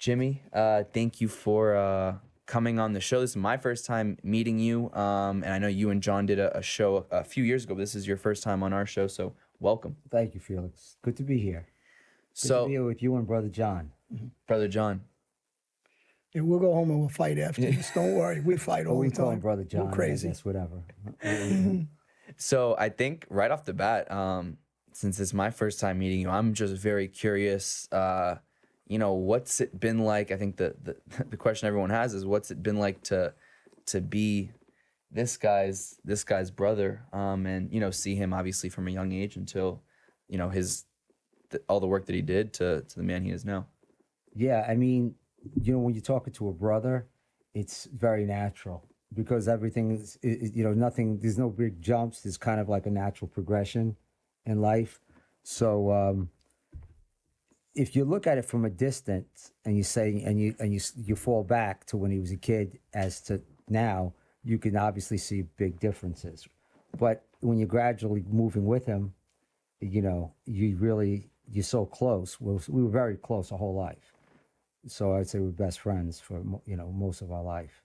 Jimmy, thank you for coming on the show. This is my first time meeting you, and I know you and John did a show a few years ago. But this is your first time on our show, so welcome. Thank you, Felix. Good to be here. Good to be here with you and Brother John. Brother John. Yeah, we'll go home and we'll fight after this. Don't worry. We fight all the time. We call him Brother John. We're crazy. Yes, whatever. So I think right off the bat, since it's my first time meeting you, I'm just very curious. What's it been like? I think the question everyone has is, what's it been like to be this guy's brother, and see him obviously from a young age until all the work that he did to the man he is now. Yeah, I mean, when you're talking to a brother, it's very natural because everything is nothing. There's no big jumps. There's kind of like a natural progression in life. So if you look at it from a distance and you say you fall back to when he was a kid as to now, you can obviously see big differences. But when you're gradually moving with him, you're so close. We were very close our whole life. So I'd say we're best friends for most of our life.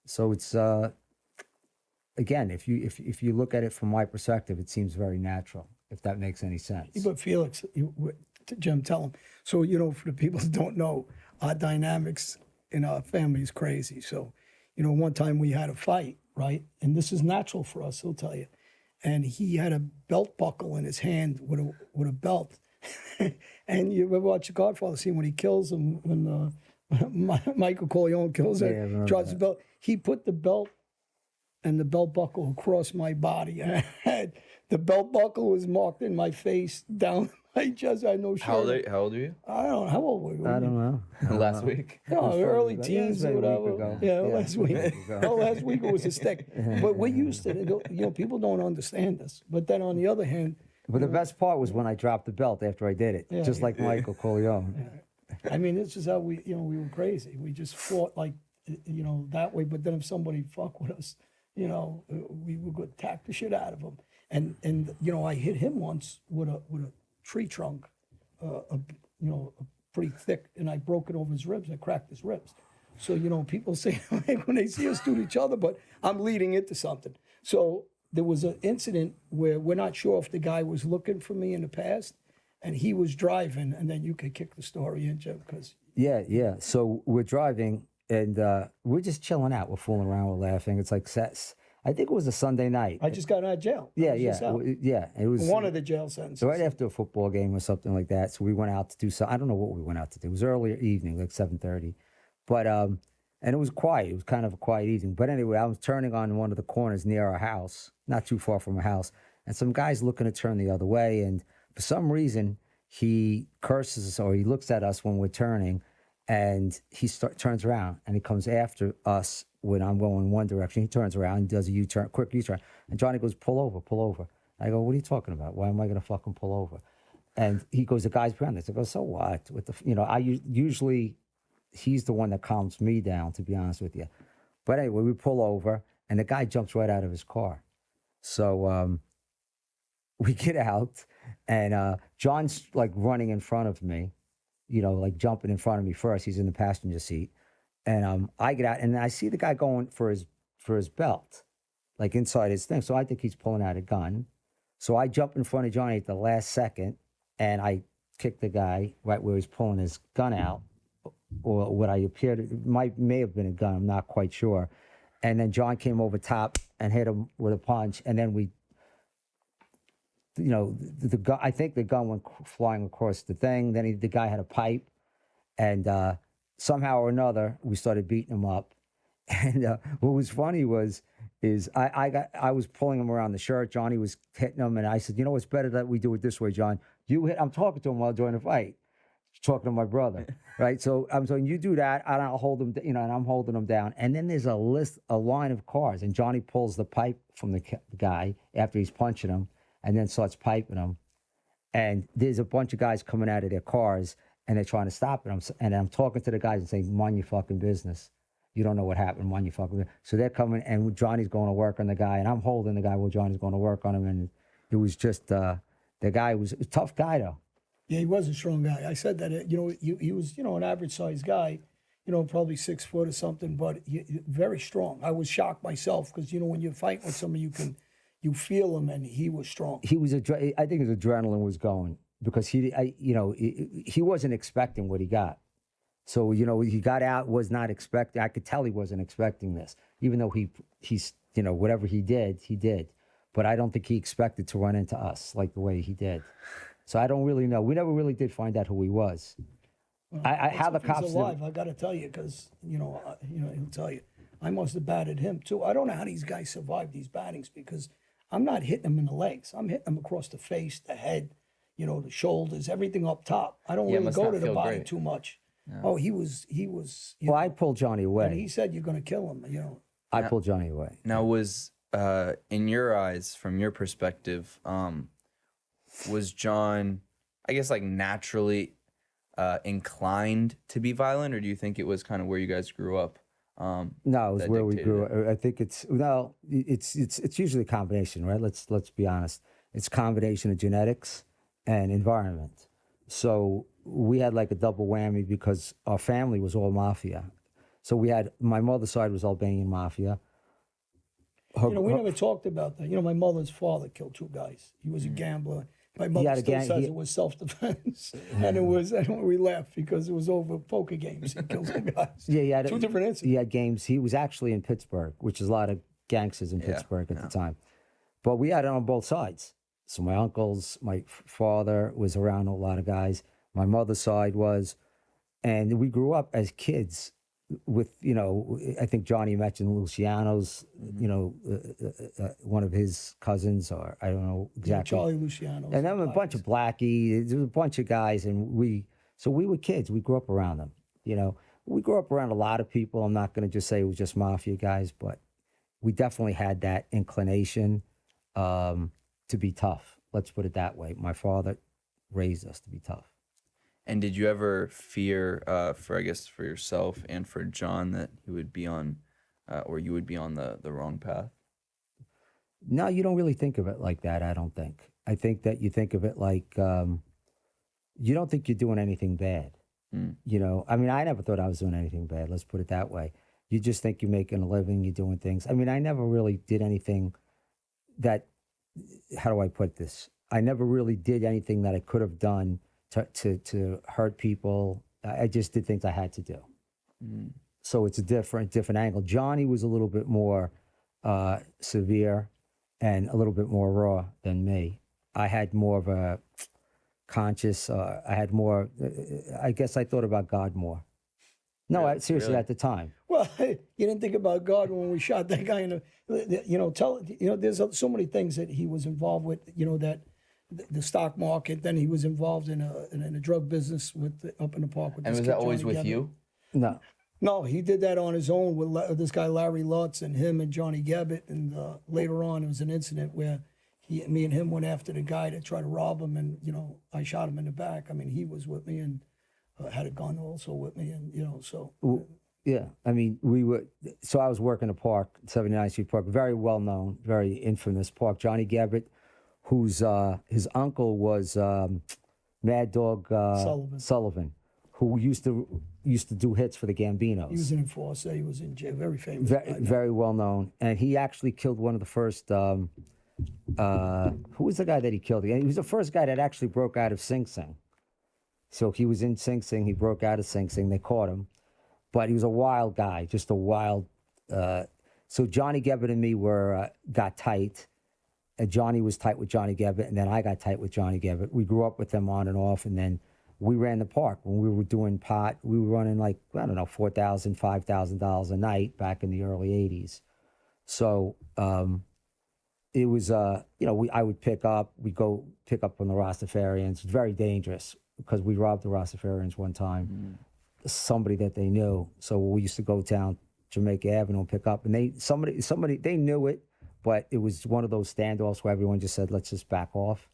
So it's again, if you look at it from my perspective, it seems very natural. If that makes any sense. But Felix, Jim, tell him. So for the people that don't know, our dynamics in our family is crazy. So one time we had a fight, right? And this is natural for us. He'll tell you. And he had a belt buckle in his hand with a belt. And you ever watch The Godfather scene when he kills him, when Michael Corleone kills him, drops the belt. He put the belt and the belt buckle across my body. The belt buckle was marked in my face, down my chest. I had no shirt. How old are you? I don't know. How old were you? I don't know. Last week? No, early teens or whatever. Yeah, last week. Last week it was a stick. But we used to, people don't understand this. But then on the other hand, but the best part was when I dropped the belt after I did it, just like Michael Corleone. I mean, this is how we were crazy. We just fought like, that way. But then if somebody fucked with us, we would go attack the shit out of them. And I hit him once with a tree trunk, pretty thick, and I broke it over his ribs. I cracked his ribs. So people say when they see us do each other, but I'm leading into something. So there was an incident where we're not sure if the guy was looking for me in the past, and he was driving, and then you could kick the story in, Jim, because yeah. So we're driving, and we're just chilling out. We're fooling around, we're laughing. It's like I think it was a Sunday night. I just got out of jail. Yeah. It was one of the jail sentences. Right after a football game or something like that. So we went out to do I don't know what we went out to do. It was early evening, like 7:30, but and it was quiet. It was kind of a quiet evening. But anyway, I was turning on one of the corners near our house, not too far from our house, and some guy's looking to turn the other way, and for some reason he curses or he looks at us when we're turning, and he turns around and he comes after us. When I'm going one direction, he turns around and does a U-turn, quick U-turn. And Johnny goes, pull over. I go, what are you talking about? Why am I going to fucking pull over? And he goes, the guy's behind us. I go, so what? Usually he's the one that calms me down, to be honest with you. But anyway, we pull over and the guy jumps right out of his car. So we get out and John's like running in front of me, like jumping in front of me first. He's in the passenger seat. And I get out and I see the guy going for his belt, like inside his thing. So I think he's pulling out a gun. So I jump in front of Johnny at the last second and I kick the guy right where he's pulling his gun out, or what I appeared, it may have been a gun, I'm not quite sure. And then John came over top and hit him with a punch. And then we, the gun, I think the gun went flying across the thing. Then the guy had a pipe, and somehow or another, we started beating him up. And what was funny is I was pulling him around the shirt. Johnny was hitting him, and I said, it's better that we do it this way, John. I'm talking to him while during the fight, talking to my brother, right? So I'm saying, you do that, and I'll hold him, and I'm holding him down. And then there's a line of cars, and Johnny pulls the pipe from the guy after he's punching him, and then starts piping him. And there's a bunch of guys coming out of their cars, and they're trying to stop it. And I'm talking to the guys and saying, mind your fucking business. You don't know what happened, mind your fucking business. So they're coming, and Johnny's going to work on the guy, and I'm holding the guy while Johnny's going to work on him. And it was just, the guy was a tough guy, though. Yeah, he was a strong guy. I said that, he was, an average sized guy, probably 6 foot or something, but very strong. I was shocked myself because, when you're fighting with somebody, you feel him, and he was strong. He was, I think his adrenaline was going because he wasn't expecting what he got. So, he got out, was not expecting, I could tell he wasn't expecting this, even though he's, whatever he did. But I don't think he expected to run into us like the way he did. So I don't really know. We never really did find out who he was. How the cops He's alive, I got to tell you, because, he'll tell you. I must have batted him, too. I don't know how these guys survive these battings because I'm not hitting them in the legs. I'm hitting them across the face, the head, the shoulders, everything up top. I don't Yeah, it really must go not to the feel body great. too much. Oh, he was. Well, I pulled Johnny And away. he said you're going to kill him. I pulled Johnny away. Now, was in your eyes, from your perspective, was John, I guess, like naturally inclined to be violent, or do you think it was kind of where you guys grew up? No, it was that where we dictated grew it? up. I think it's usually a combination, right? Let's be honest. It's a combination of genetics and environment. So we had like a double whammy because our family was all mafia. So we had, my mother's side was Albanian mafia. We never talked about that. My mother's father killed 2 guys. He was a gambler. My mother had a still gang- says he- it was self-defense, and we laughed because it was over poker games. He killed some guys. Yeah, he had 2 different incidents. He had games. He was actually in Pittsburgh, which is a lot of gangsters in Pittsburgh at the time. But we had it on both sides. So my uncles, my father was around a lot of guys. My mother's side was, and we grew up as kids with, I think Johnny mentioned Luciano's, one of his cousins, or I don't know Yeah, exactly. Charlie Luciano. And then a bunch of Blackie, there was a bunch of guys, and we were kids. We grew up around them. We grew up around a lot of people. I'm not going to just say it was just mafia guys, but we definitely had that inclination to be tough. Let's put it that way. My father raised us to be tough. And did you ever fear, for yourself and for John, that he would be on, or you would be on the wrong path? No, you don't really think of it like that, I don't think. I think that you think of it like, you don't think you're doing anything bad. I mean, I never thought I was doing anything bad, let's put it that way. You just think you're making a living, you're doing things. I mean, I never really did anything that, how do I put this? I never really did anything that I could have done to hurt people. I just did things I had to do. So it's a different angle. Johnny was a little bit more severe and a little bit more raw than me. I had more of a conscious, I had more, I guess I thought about God more. No, Really? seriously, Really? at the time. Well, you didn't think about God when we shot that guy in the, there's so many things that he was involved with, that the stock market, then he was involved in a drug business up in the park with And this was kid, that always Johnny with Gebbett. you? No. No, he did that on his own with this guy Larry Lutz and him and Johnny Gebbett. And later on, it was an incident where me and him went after the guy to try to rob him, and I shot him in the back. I mean, he was with me and had a gun also with me, and so. Yeah, I mean, so I was working a park, 79th Street Park, very well known, very infamous park. Johnny Gebbett, whose his uncle was Mad Dog Sullivan, who used to do hits for the Gambinos. He was an enforcer. He was in jail. Very famous. Very well known, and he actually killed one of the first. Who was the guy that he killed? He was the first guy that actually broke out of Sing Sing. So he was in Sing Sing. He broke out of Sing Sing. They caught him, but he was a wild guy, just a wild. So Johnny Gebbett and me got tight. Johnny was tight with Johnny Gebbett, and then I got tight with Johnny Gebbett. We grew up with them on and off, and then we ran the park. When we were doing pot, we were running like, I don't know, $4,000, $5,000 a night back in the early 80s. So it was, I would we'd go pick up on the Rastafarians. Very dangerous because we robbed the Rastafarians one time, somebody that they knew. So we used to go down Jamaica Avenue and pick up, and somebody, they knew it, but it was one of those standoffs where everyone just said, let's just back off.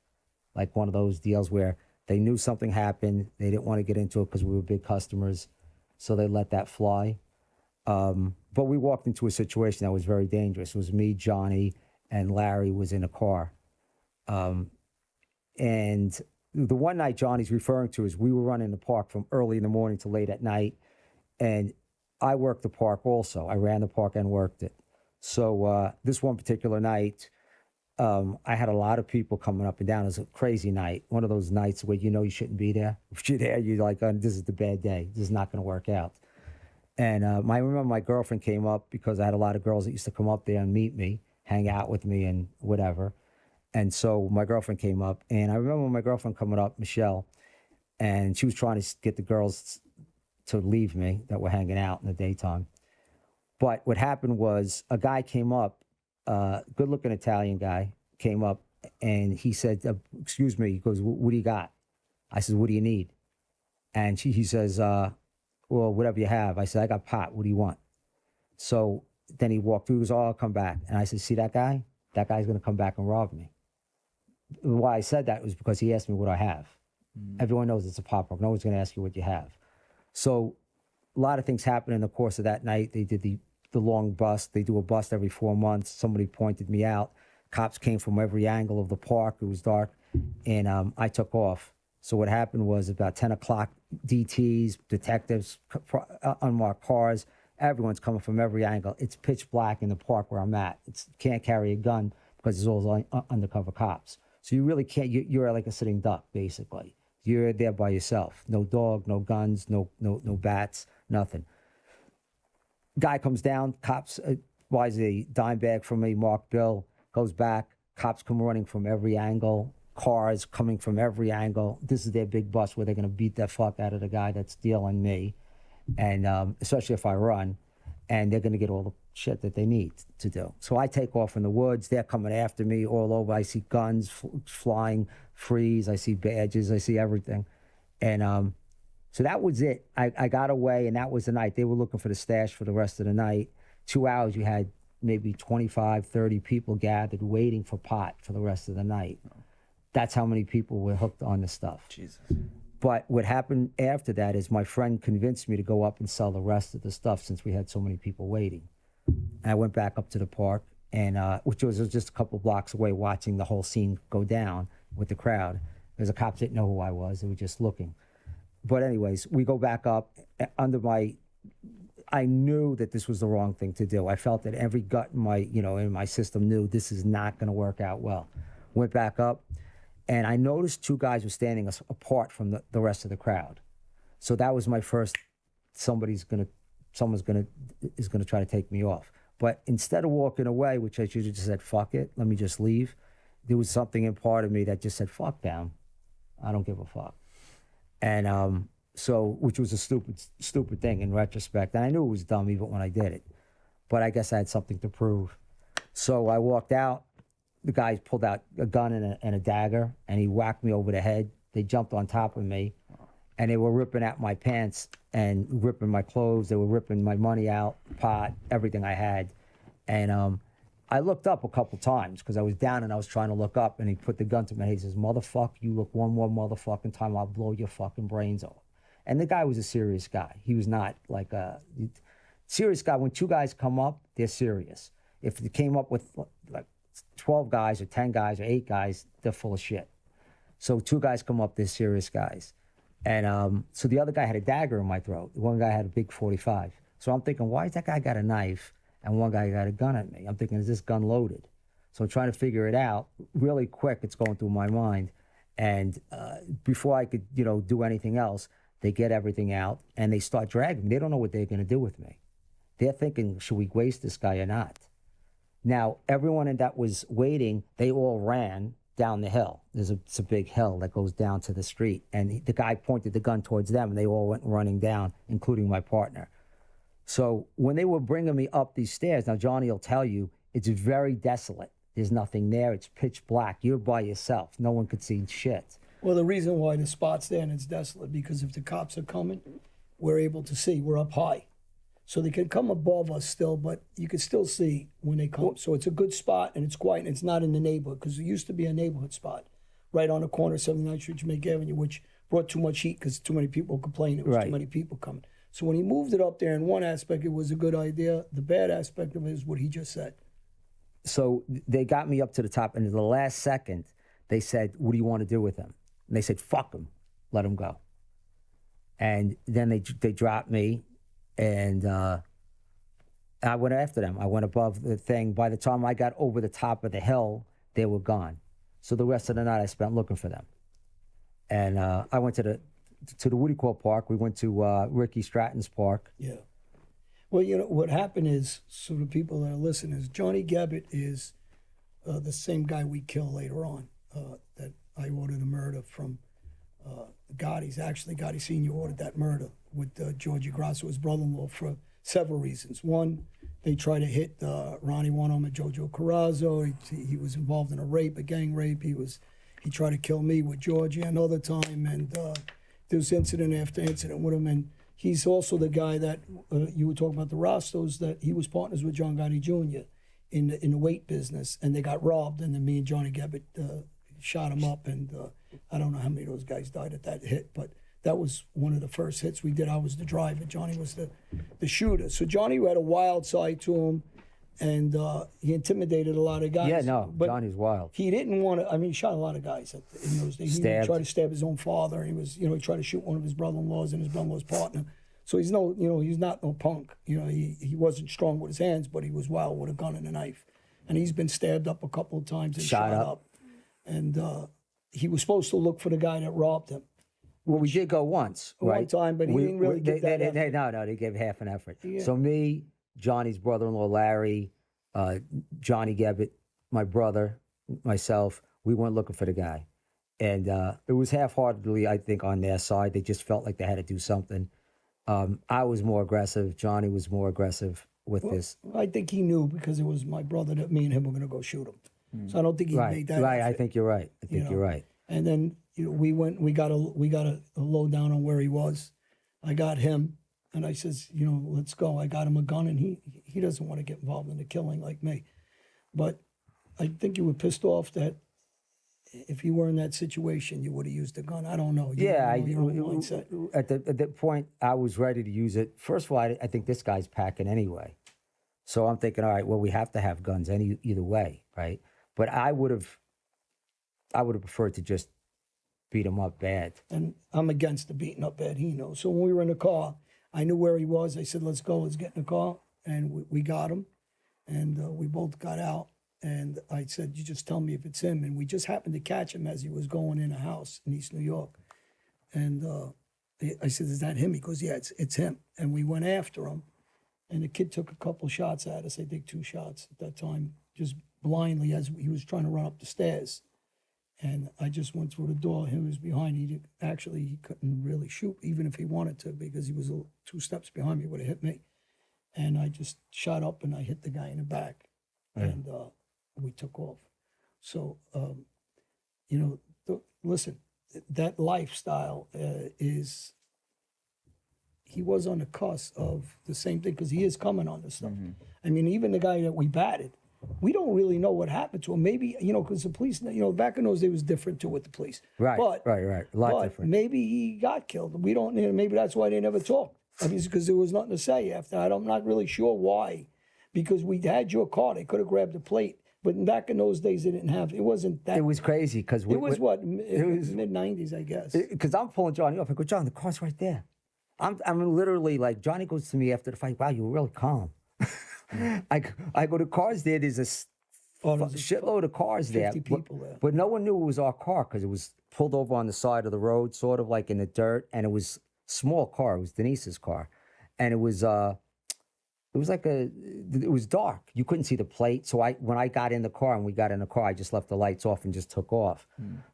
Like one of those deals where they knew something happened. They didn't want to get into it because we were big customers. So they let that fly. But we walked into a situation that was very dangerous. It was me, Johnny, and Larry was in a car. And the one night Johnny's referring to is we were running the park from early in the morning to late at night, and I worked the park also. I ran the park and worked it. So this one particular night, I had a lot of people coming up and down. It was a crazy night. One of those nights where you know you shouldn't be there. If you're there, you're like, oh, this is the bad day. This is not going to work out. And I remember my girlfriend came up because I had a lot of girls that used to come up there and meet me, hang out with me and whatever. And so my girlfriend came up. And I remember my girlfriend coming up, Michelle, and she was trying to get the girls to leave me that were hanging out in the daytime. But what happened was a guy came up, good-looking Italian guy, came up, and he said, excuse me, he goes, what do you got? I said, what do you need? And he says, well, whatever you have. I said, I got pot. What do you want? So then he walked through, he goes, oh, I'll come back. And I said, see that guy? That guy's going to come back and rob me. Why I said that was because he asked me what I have. Everyone knows it's a pop rock. No one's going to ask you what you have. So a lot of things happened in the course of that night. They did the long bust. They do a bust every 4 months. Somebody pointed me out. Cops came from every angle of the park. It was dark. And I took off. So what happened was about 10 o'clock, DTs, detectives, unmarked cars, everyone's coming from every angle. It's pitch black in the park where I'm at. Can't carry a gun because it's all undercover cops. So you really can't, you're like a sitting duck, basically. You're there by yourself. No dog, no guns, no bats, nothing. Guy comes down, cops buys a dime bag from me, marked bill, goes back. Cops come running from every angle, cars coming from every angle. This is their big bus where they're going to beat the fuck out of the guy that's stealing me, and especially if I run, and they're going to get all the shit that they need to do. So I take off in the woods. They're coming after me all over. I see guns flying, freeze. I see badges. I see everything. And so that was it. I got away, and that was the night. They were looking for the stash for the rest of the night. 2 hours, you had maybe 25, 30 people gathered waiting for pot for the rest of the night. That's how many people were hooked on the stuff. Jesus. But what happened after that is my friend convinced me to go up and sell the rest of the stuff since we had so many people waiting. And I went back up to the park, and which was just a couple blocks away, watching the whole scene go down with the crowd. Because the cops didn't know who I was. They were just looking. But anyways, we go back up I knew that this was the wrong thing to do. I felt that every gut in my system knew this is not going to work out well. Went back up, and I noticed two guys were standing apart from the rest of the crowd. So that was my first, someone's gonna try to take me off. But instead of walking away, which I should have just said, fuck it, let me just leave, there was something in part of me that just said, fuck them. I don't give a fuck. And so, which was a stupid thing in retrospect. And I knew it was dumb even when I did it. But I guess I had something to prove. So I walked out. The guy pulled out a gun and a dagger, and he whacked me over the head. They jumped on top of me, and they were ripping at my pants and ripping my clothes. They were ripping my money out, pot, everything I had. And I looked up a couple times because I was down and I was trying to look up, and he put the gun to my head. He says, motherfucker, you look one more motherfucking time, I'll blow your fucking brains off. And the guy was a serious guy. He was not like a serious guy. When two guys come up, they're serious. If they came up with like 12 guys or 10 guys or 8 guys, they're full of shit. So two guys come up, they're serious guys. And so the other guy had a dagger in my throat. One guy had a big 45. So I'm thinking, why has that guy got a knife and one guy got a gun at me? I'm thinking, is this gun loaded? So I'm trying to figure it out. Really quick, it's going through my mind. And before I could, do anything else, they get everything out and they start dragging me. They don't know what they're going to do with me. They're thinking, should we waste this guy or not? Now, everyone that was waiting, they all ran down the hill. It's a big hill that goes down to the street. And the guy pointed the gun towards them, and they all went running down, including my partner. So when they were bringing me up these stairs, now Johnny will tell you, it's very desolate. There's nothing there. It's pitch black. You're by yourself. No one could see shit. Well, the reason why the spot's there and it's desolate, because if the cops are coming, we're able to see. We're up high. So they can come above us still, but you can still see when they come. So it's a good spot, and it's quiet, and it's not in the neighborhood, because it used to be a neighborhood spot right on the corner of 79th Street, Jamaica Avenue, which brought too much heat because too many people complained. It was too many people coming. So when he moved it up there, in one aspect, it was a good idea. The bad aspect of it is what he just said. So they got me up to the top, and in the last second, they said, what do you want to do with him? And they said, fuck him, let him go. And then they dropped me, and I went after them. I went above the thing. By the time I got over the top of the hill, they were gone. So the rest of the night I spent looking for them. And I went to the Woody Court Park. We went to Ricky Stratton's park. Yeah. Well, you know, what happened is, so the people that are listening, is Johnny Gebbett is the same guy we kill later on, that I ordered a murder from Gotti's. Actually, Gotti Sr. ordered that murder with Georgie Grasso, his brother-in-law, for several reasons. One, they tried to hit Ronnie One-Arm and Jojo Carrazzo. He was involved in a gang rape. He tried to kill me with Georgie another time, and there was incident after incident with him. And he's also the guy that you were talking about, the Rostos, that he was partners with John Gotti Jr. in the weight business, and they got robbed, and then me and Johnny Gebbett shot him up, and I don't know how many of those guys died at that hit, but that was one of the first hits we did. I was the driver. Johnny was the shooter. So Johnny had a wild side to him, and he intimidated a lot of guys. Yeah, no, but Johnny's wild. he didn't want to. I mean, he shot a lot of guys in those days. Stabbed. He tried to stab his own father. He was, he tried to shoot one of his brother-in-laws and his brother-in-law's partner. So he's he's not no punk. He wasn't strong with his hands, but he was wild with a gun and a knife. And he's been stabbed up a couple of times and shot up. And he was supposed to look for the guy that robbed him. Well, we did go once, right? One time, but he didn't really give that effort. No, they gave half an effort. Yeah. So me, Johnny's brother-in-law, Larry, Johnny Gebbett, my brother, myself, we went looking for the guy. And it was half-heartedly, I think, on their side. They just felt like they had to do something. I was more aggressive. Johnny was more aggressive with this. I think he knew, because it was my brother that me and him were going to go shoot him. So I don't think he made that Right, effort. I think you're right. I think you're right. And then we got a lowdown on where he was. I got him, and I says, let's go. I got him a gun, and he doesn't want to get involved in the killing like me. But I think you were pissed off that if you were in that situation, you would have used the gun. I don't know. Your own mindset. At that point, I was ready to use it. First of all, I think this guy's packing anyway. So I'm thinking, all right, well, we have to have guns either way, right? But I would have preferred to just beat him up bad. And I'm against the beating up bad. He knows. So when we were in the car, I knew where he was. I said, let's go. Let's get in the car. And we got him. And we both got out. And I said, you just tell me if it's him. And we just happened to catch him as he was going in a house in East New York. And I said, is that him? He goes, yeah, it's him. And we went after him. And the kid took a couple shots at us. I think 2 shots at that time, just blindly as he was trying to run up the stairs. And I just went through the door. He was behind. He couldn't really shoot, even if he wanted to, because he was 2 steps behind me, would have hit me. And I just shot up and I hit the guy in the back. And we took off. So, listen, that lifestyle is, he was on the cusp of the same thing, because he is coming on this stuff. I mean, even the guy that we batted, we don't really know what happened to him. Maybe, because the police, back in those days it was different too with the police. Right, right. A lot different. Maybe he got killed. We don't, maybe that's why they never talked. I mean, because there was nothing to say after that. I'm not really sure why. Because we had your car. They could have grabbed the plate. But back in those days, they didn't have, it wasn't that. It was crazy because it was mid-90s, I guess. Because I'm pulling Johnny off. I go, John, the car's right there. I'm literally like, Johnny goes to me after the fight, wow, you were really calm. I go, the car's there. There's a shitload of cars 50 there. people there. But no one knew it was our car because it was pulled over on the side of the road, sort of like in the dirt. And it was a small car. It was Denise's car. And it was dark. You couldn't see the plate. So when I got in the car and we got in the car, I just left the lights off and just took off.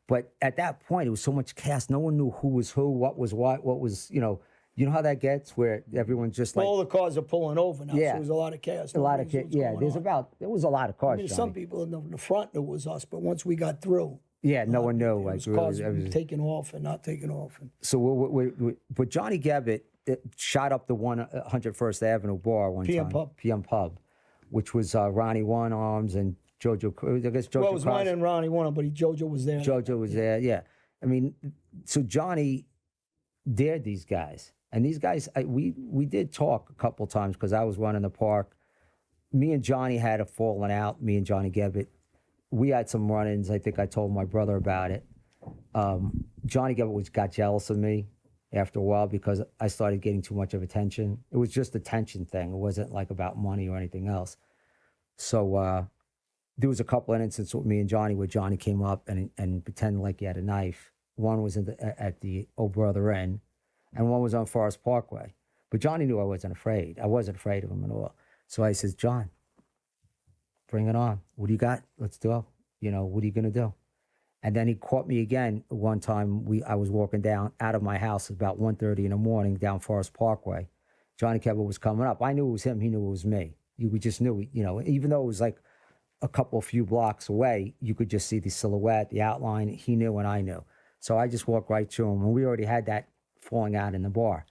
But at that point, it was so much chaos. No one knew who was who, what was what was, you know how that gets where everyone's just like. All the cars are pulling over now, so there's a lot of chaos. A lot of chaos. Yeah, there was a lot of cars. I mean, some people in the front knew it was us, but once we got through. Yeah, no one knew. It was cars taking off and not taking off. So, but Johnny Gebbett shot up the 101st Avenue bar one time. PM Pub, which was Ronnie One Arms and Jojo. I guess Jojo. Well, it was mine and Ronnie One, but Jojo was there. Jojo was there. Yeah, I mean, so Johnny dared these guys, and these guys, we did talk a couple times because I was running the park. Me and Johnny had a falling out. Me and Johnny Gebbett. We had some run-ins. I think I told my brother about it. Johnny got jealous of me after a while because I started getting too much of attention. It was just a tension thing. It wasn't like about money or anything else. So there was a couple of instances with me and Johnny where Johnny came up and pretended like he had a knife. One was at the Old Brother Inn, and one was on Forest Parkway. But Johnny knew I wasn't afraid. I wasn't afraid of him at all. So I says, John, bring it on. What do you got? Let's do. What are you gonna do? And then he caught me again one time. I was walking down out of my house about 1:30 in the morning down Forest Parkway. Johnny Kebble was coming up. I knew it was him. He knew it was me. We just knew, even though it was like a few blocks away, you could just see the silhouette, the outline. He knew and I knew. So I just walked right to him. And we already had that falling out in the bar.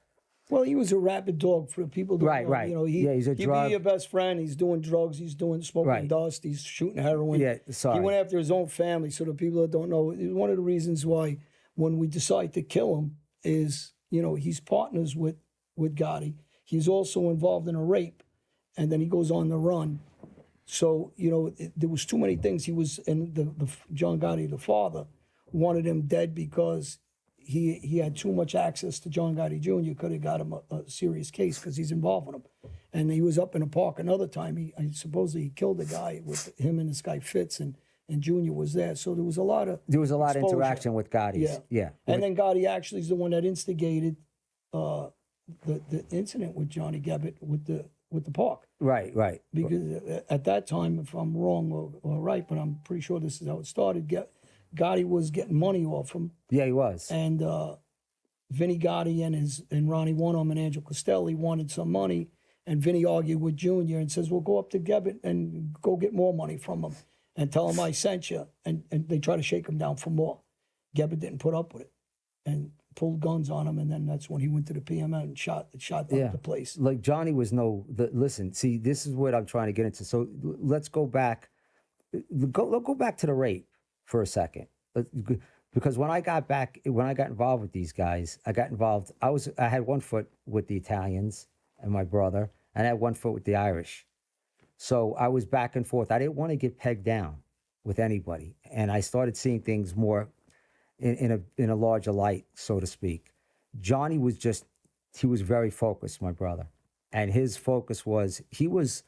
Well, he was a rabid dog for the people. That Right, know. right. He'd He's a drug. be your best friend. He's doing drugs. He's doing smoking Right. dust. He's shooting heroin. Yeah, sorry. He went after his own family. So the people that don't know, one of the reasons why when we decide to kill him is, he's partners with Gotti. He's also involved in a rape, and then he goes on the run. So, there was too many things. He was, and the John Gotti, the father, wanted him dead because he had too much access to John Gotti Jr. Could have got him a serious case because he's involved with him. And he was up in a park another time. Supposedly he killed a guy with him and this guy Fitz, and Junior was there. So there was a lot of of interaction with Gotti's. Yeah. And then Gotti actually is the one that instigated the incident with Johnny Gebbit with the park. Right. Because at that time, if I'm wrong or right, but I'm pretty sure this is how it started, Gotti was getting money off him. Yeah, he was. And Vinny Gotti and Ronnie One-Arm and Angelo Costelli wanted some money. And Vinny argued with Junior and says, well, go up to Gebbit and go get more money from him and tell him I sent you. And they try to shake him down for more. Gebbit didn't put up with it and pulled guns on him. And then that's when he went to the PMN and shot up the place. Like Johnny was listen, see, this is what I'm trying to get into. So let's go back. Go back to the rape for a second. Because when I got involved with these guys, I had one foot with the Italians and my brother, and I had one foot with the Irish. So I was back and forth. I didn't want to get pegged down with anybody. And I started seeing things more in a larger light, so to speak. Johnny was he was very focused, my brother. And his focus was, he was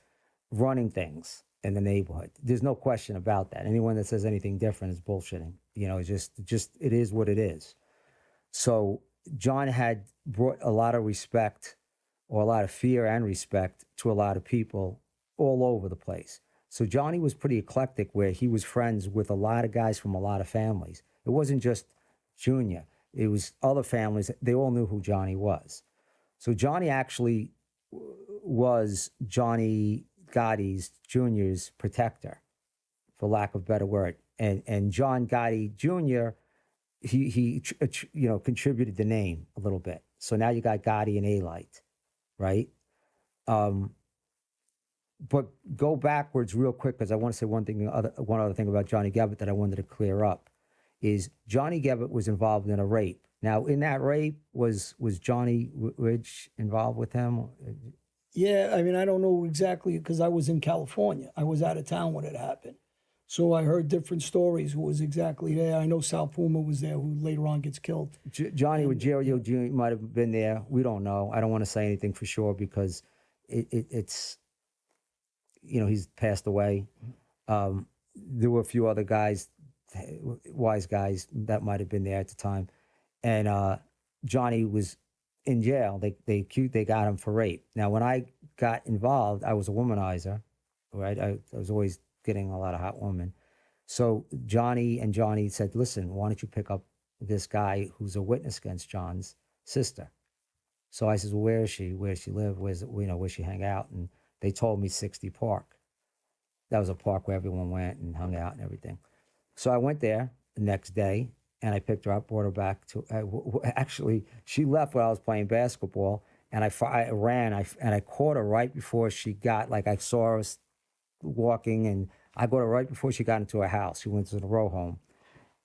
running things in the neighborhood. There's no question about that. Anyone that says anything different is bullshitting. It is what it is. So John had brought a lot of respect, or a lot of fear and respect, to a lot of people all over the place. So Johnny was pretty eclectic, where he was friends with a lot of guys from a lot of families. It wasn't just Junior. It was other families. They all knew who Johnny was. So Johnny actually was Johnny Gotti's Jr.'s protector, for lack of a better word. And John Gotti Jr., he contributed the name a little bit. So now you got Gotti and Alite, right? But go backwards real quick, because I want to say one other thing about Johnny Gebbit that I wanted to clear up, is Johnny Gebbit was involved in a rape. Now, in that rape, was Johnny Ridge involved with him? Yeah, I mean, I don't know exactly, because I was in California. I was out of town when it happened. So I heard different stories who was exactly there. I know Sal Puma was there, who later on gets killed. Johnny Ruggiero Jr. might have been there. We don't know. I don't want to say anything for sure, because it's, he's passed away. There were a few other guys, wise guys, that might have been there at the time. And Johnny was in jail. They got him for rape. Now, when I got involved, I was a womanizer, right? I was always getting a lot of hot women. So Johnny said, listen, why don't you pick up this guy who's a witness against John's sister? So I says, well, where is she? Where does she live? Where she hang out? And they told me 60 Park. That was a park where everyone went and hung out and everything. So I went there the next day, and I picked her up, brought her back to, actually, she left when I was playing basketball, and I ran, and I caught her right before she got, I saw her walking, and I got her right before she got into her house. She went to the row home,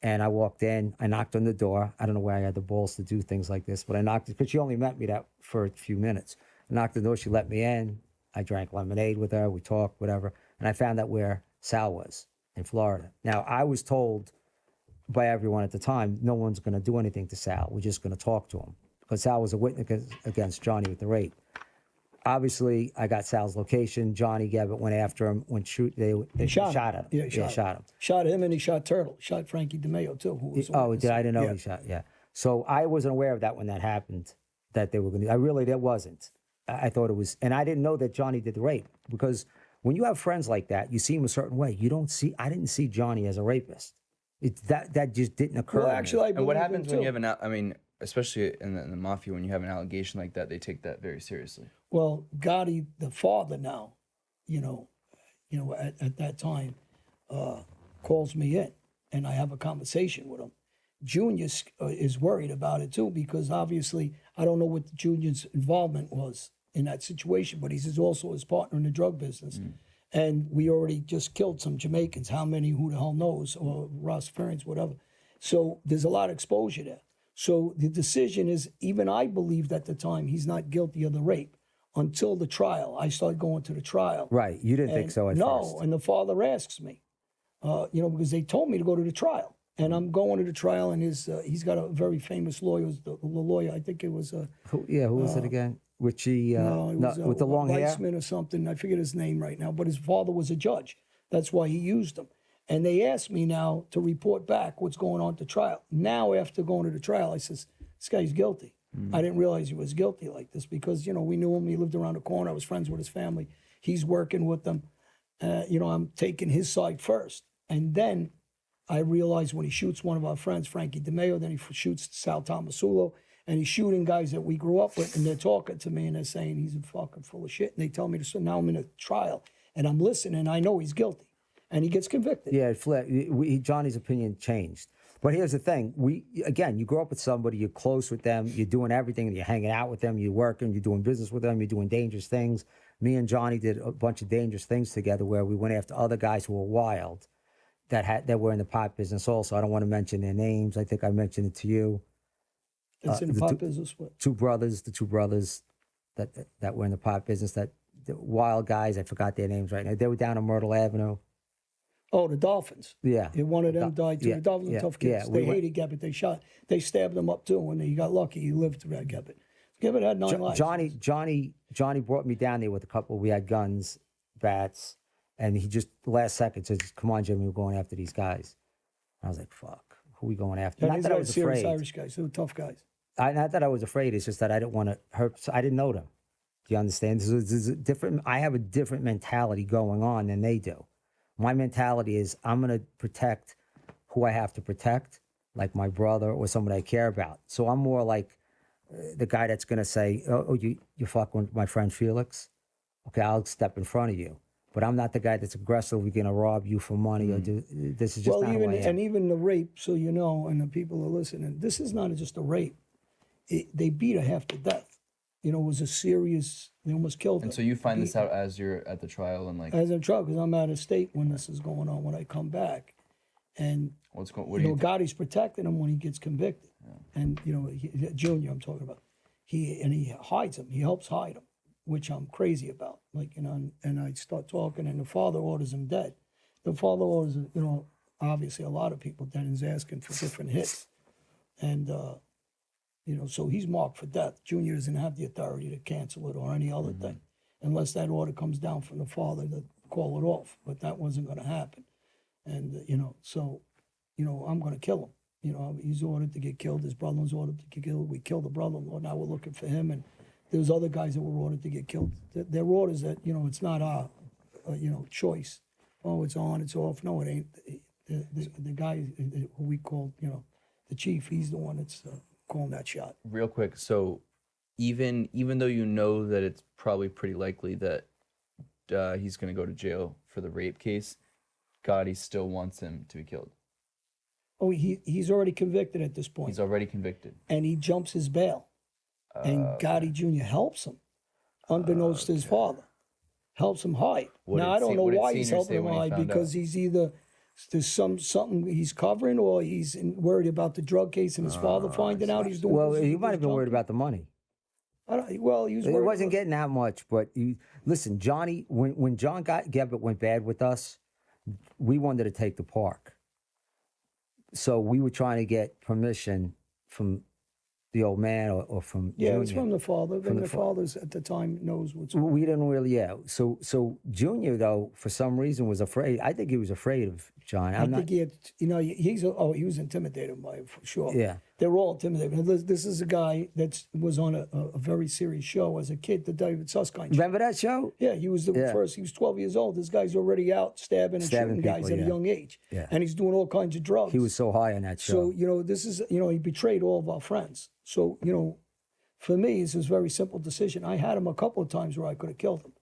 and I walked in, I knocked on the door. I don't know where I had the balls to do things like this, but I knocked, because she only met me for a few minutes. I knocked on the door, she let me in. I drank lemonade with her, we talked, whatever, and I found out where Sal was, in Florida. Now, I was told by everyone at the time, no one's going to do anything to Sal. We're just going to talk to him because Sal was a witness against Johnny with the rape. Obviously, I got Sal's location. Johnny Gabbett went after him when they shot him. Yeah, shot him. Shot him and he shot Turtle. Shot Frankie DeMeo too. Who was Oh, did I didn't know he shot? Yeah. So I wasn't aware of that when that happened. That they were going to. There wasn't. I thought it was, and I didn't know that Johnny did the rape because when you have friends like that, you see him a certain way. You don't see. I didn't see Johnny as a rapist. It's that just didn't occur. Well, actually, I believe And what happens when too. you have I mean, especially in the mafia, when you have an allegation like that, they take that very seriously. Well, Gotti, the father now, at that time, calls me in, and I have a conversation with him. Junior is worried about it too because obviously I don't know what Junior's involvement was in that situation, but he's also his partner in the drug business. And we already just killed some Jamaicans. How many? Who the hell knows? Or Rastafarians, whatever. So there's a lot of exposure there. So the decision is, even I believed at the time he's not guilty of the rape until the trial. I started going to the trial. Right. You didn't think so at no, first. and the father asks me, because they told me to go to the trial. And I'm going to the trial, and he's got a very famous lawyer, the lawyer, I think it was... Who was it again? Richie, no, it was, with the long hair? Weissman or something. I forget his name right now, but his father was a judge. That's why he used him. And they asked me now to report back what's going on at the trial. Now, after going to the trial, I says, this guy's guilty. I didn't realize he was guilty like this because, we knew him. He lived around the corner. I was friends with his family. He's working with them. I'm taking his side first. And then I realized when he shoots one of our friends, Frankie DeMeo, then he shoots Sal Tomasulo, and he's shooting guys that we grew up with, and they're talking to me, and they're saying he's a fucking full of shit. And they tell me so now I'm in a trial, and I'm listening, and I know he's guilty. And he gets convicted. Yeah, Johnny's opinion changed. But here's the thing. You grow up with somebody, you're close with them, you're doing everything, you're hanging out with them, you're working, you're doing business with them, you're doing dangerous things. Me and Johnny did a bunch of dangerous things together where we went after other guys who were wild that were in the pot business also. I don't want to mention their names. I think I mentioned it to you. It's in the pot business. What? The two brothers that were in the pot business, the wild guys, I forgot their names right now. They were down on Myrtle Avenue. Oh, the Dolphins. Yeah. One of them died too. Yeah, The Dolphins yeah, are tough kids. yeah, They hated Gabbett. They stabbed him up too. When he got lucky, he lived through that Gabbett. Gabbett had 9 lives. Johnny brought me down there with a couple. We had guns, bats, and he just last second says, "Come on, Jimmy, we're going after these guys." I was like, "Fuck, who are we going after?" And Not these that I guys, was serious afraid. Irish guys. They were tough guys. Not that I was afraid. It's just that I didn't want to hurt. So I didn't know them. Do you understand? This is a different. I have a different mentality going on than they do. My mentality is I'm going to protect who I have to protect, like my brother or somebody I care about. So I'm more like the guy that's going to say, "Oh, you fucking with my friend Felix? Okay, I'll step in front of you." But I'm not the guy that's aggressively going to rob you for money or do. This is just not who I am. And even the rape. So and the people are listening. This is not just a rape. They beat her half to death. It was a serious. They almost killed her. And so you find this out as you're at the trial and as I'm trial because I'm out of state when this is going on. When I come back, and what do you Gotti's protecting him when he gets convicted, and Junior I'm talking about. He hides him. He helps hide him, which I'm crazy about. And I start talking, and the father orders him dead. The father orders, obviously a lot of people dead, and is asking for different hits, and. So he's marked for death. Junior doesn't have the authority to cancel it or any other thing, unless that order comes down from the father to call it off. But that wasn't going to happen. And, I'm going to kill him. He's ordered to get killed. His brother-in-law's ordered to get killed. We killed the brother-in-law. Now we're looking for him. And there's other guys that were ordered to get killed. They're orders that, it's not our, choice. Oh, it's on, it's off. No, it ain't. The guy who we call, the chief, he's the one that's... calling that shot. Real quick, so even though you know that it's probably pretty likely that he's going to go to jail for the rape case, Gotti still wants him to be killed. Oh, he's already convicted at this point. He's already convicted. And he jumps his bail. And Gotti Jr. helps him, unbeknownst to his father. Helps him hide. Now, I don't know why he's helping him hide, because he's either... There's something he's covering, or he's worried about the drug case and his father finding out he's doing. Well, he might have been worried about the money. He was. It wasn't getting that much, but listen, Johnny. When John Gabbett went bad with us, we wanted to take the park. so we were trying to get permission from the old man or from Yeah, it's Junior. from the father. Then the fa- father's at the time knows what's We didn't really, yeah. So Junior though, for some reason, was afraid. I think he was afraid of John. I think he had, you know, he was intimidated by it for sure. Yeah. They were all intimidated. This is a guy that was on a very serious show as a kid, the David Susskind show. Remember that show? Yeah, he was the first. He was 12 years old. This guy's already out stabbing and Stabbing shooting guys people, at yeah. a young age. Yeah. And he's doing all kinds of drugs. He was so high on that show. So, you know, this is, you know, he betrayed all of our friends. So, you know, for me, it's a very simple decision. I had him a couple of times where I could have killed him.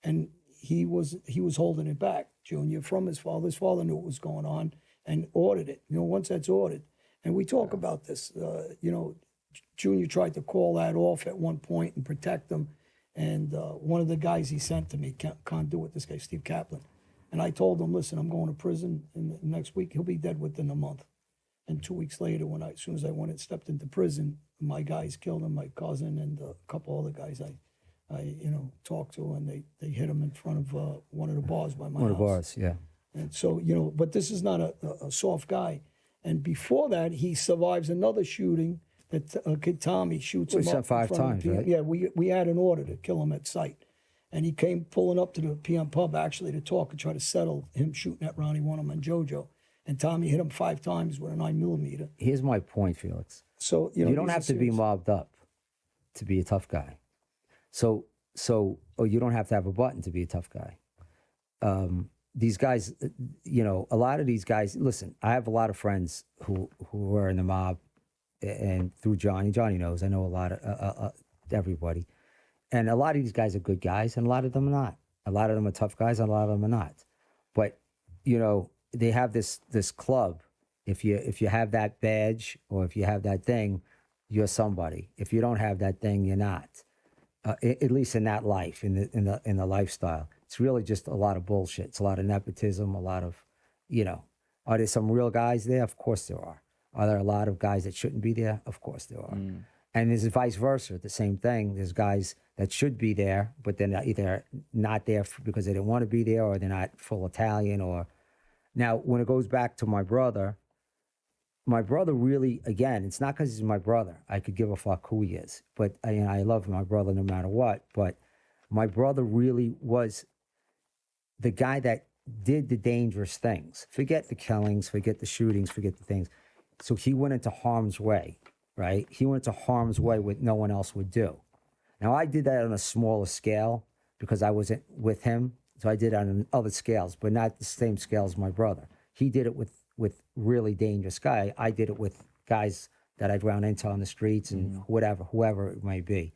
And he was holding it back, Junior, from his father. His father knew what was going on and ordered it. You know, once that's ordered, and we talk about this, you know, Junior tried to call that off at one point and protect him. And one of the guys he sent to me can't do it, this guy, Steve Kaplan. And I told him, listen, I'm going to prison next week. He'll be dead within a month. And 2 weeks later, as soon as I went and stepped into prison, my guys killed him, my cousin and a couple other guys I you know, talked to, and they hit him in front of one of the bars by my One house. of the bars, yeah. And so, you know, but this is not a soft guy. And before that, he survives another shooting that kid Tommy shoots Well, him he up shot 5 in front of times, the PM. right? Yeah, we had an order to kill him at sight. And he came pulling up to the PM pub actually to talk and try to settle him shooting at Ronnie Wonham and JoJo. And Tommy hit him 5 times with a 9mm. Here's my point, Felix. So, you know, You don't these have are to be serious. mobbed up to be a tough guy. So, you don't have to have a button to be a tough guy. These guys, you know, a lot of these guys. Listen, I have a lot of friends who were in the mob, and through Johnny. Johnny knows. I know a lot of everybody, and a lot of these guys are good guys, and a lot of them are not. A lot of them are tough guys, and a lot of them are not. But you know, they have this club. If you have that badge or if you have that thing, you're somebody. If you don't have that thing, you're not. At least in that life, in the lifestyle, it's really just a lot of bullshit. It's a lot of nepotism, a lot of, you know, are there some real guys there? Of course there are. Are there a lot of guys that shouldn't be there? Of course there are. And there's vice versa, the same thing. There's guys that should be there, but they're either not there because they didn't want to be there, or they're not full Italian. Or now, when it goes back to my brother really, again, it's not because he's my brother. I could give a fuck who he is, but I love my brother no matter what. But my brother really was the guy that did the dangerous things. Forget the killings, forget the shootings, forget the things. So he went into harm's way, right? He went into harm's way what no one else would do. Now, I did that on a smaller scale because I wasn't with him. So I did it on other scales, but not the same scale as my brother. He did it with really dangerous guy. I did it with guys that I'd run into on the streets and whoever it might be.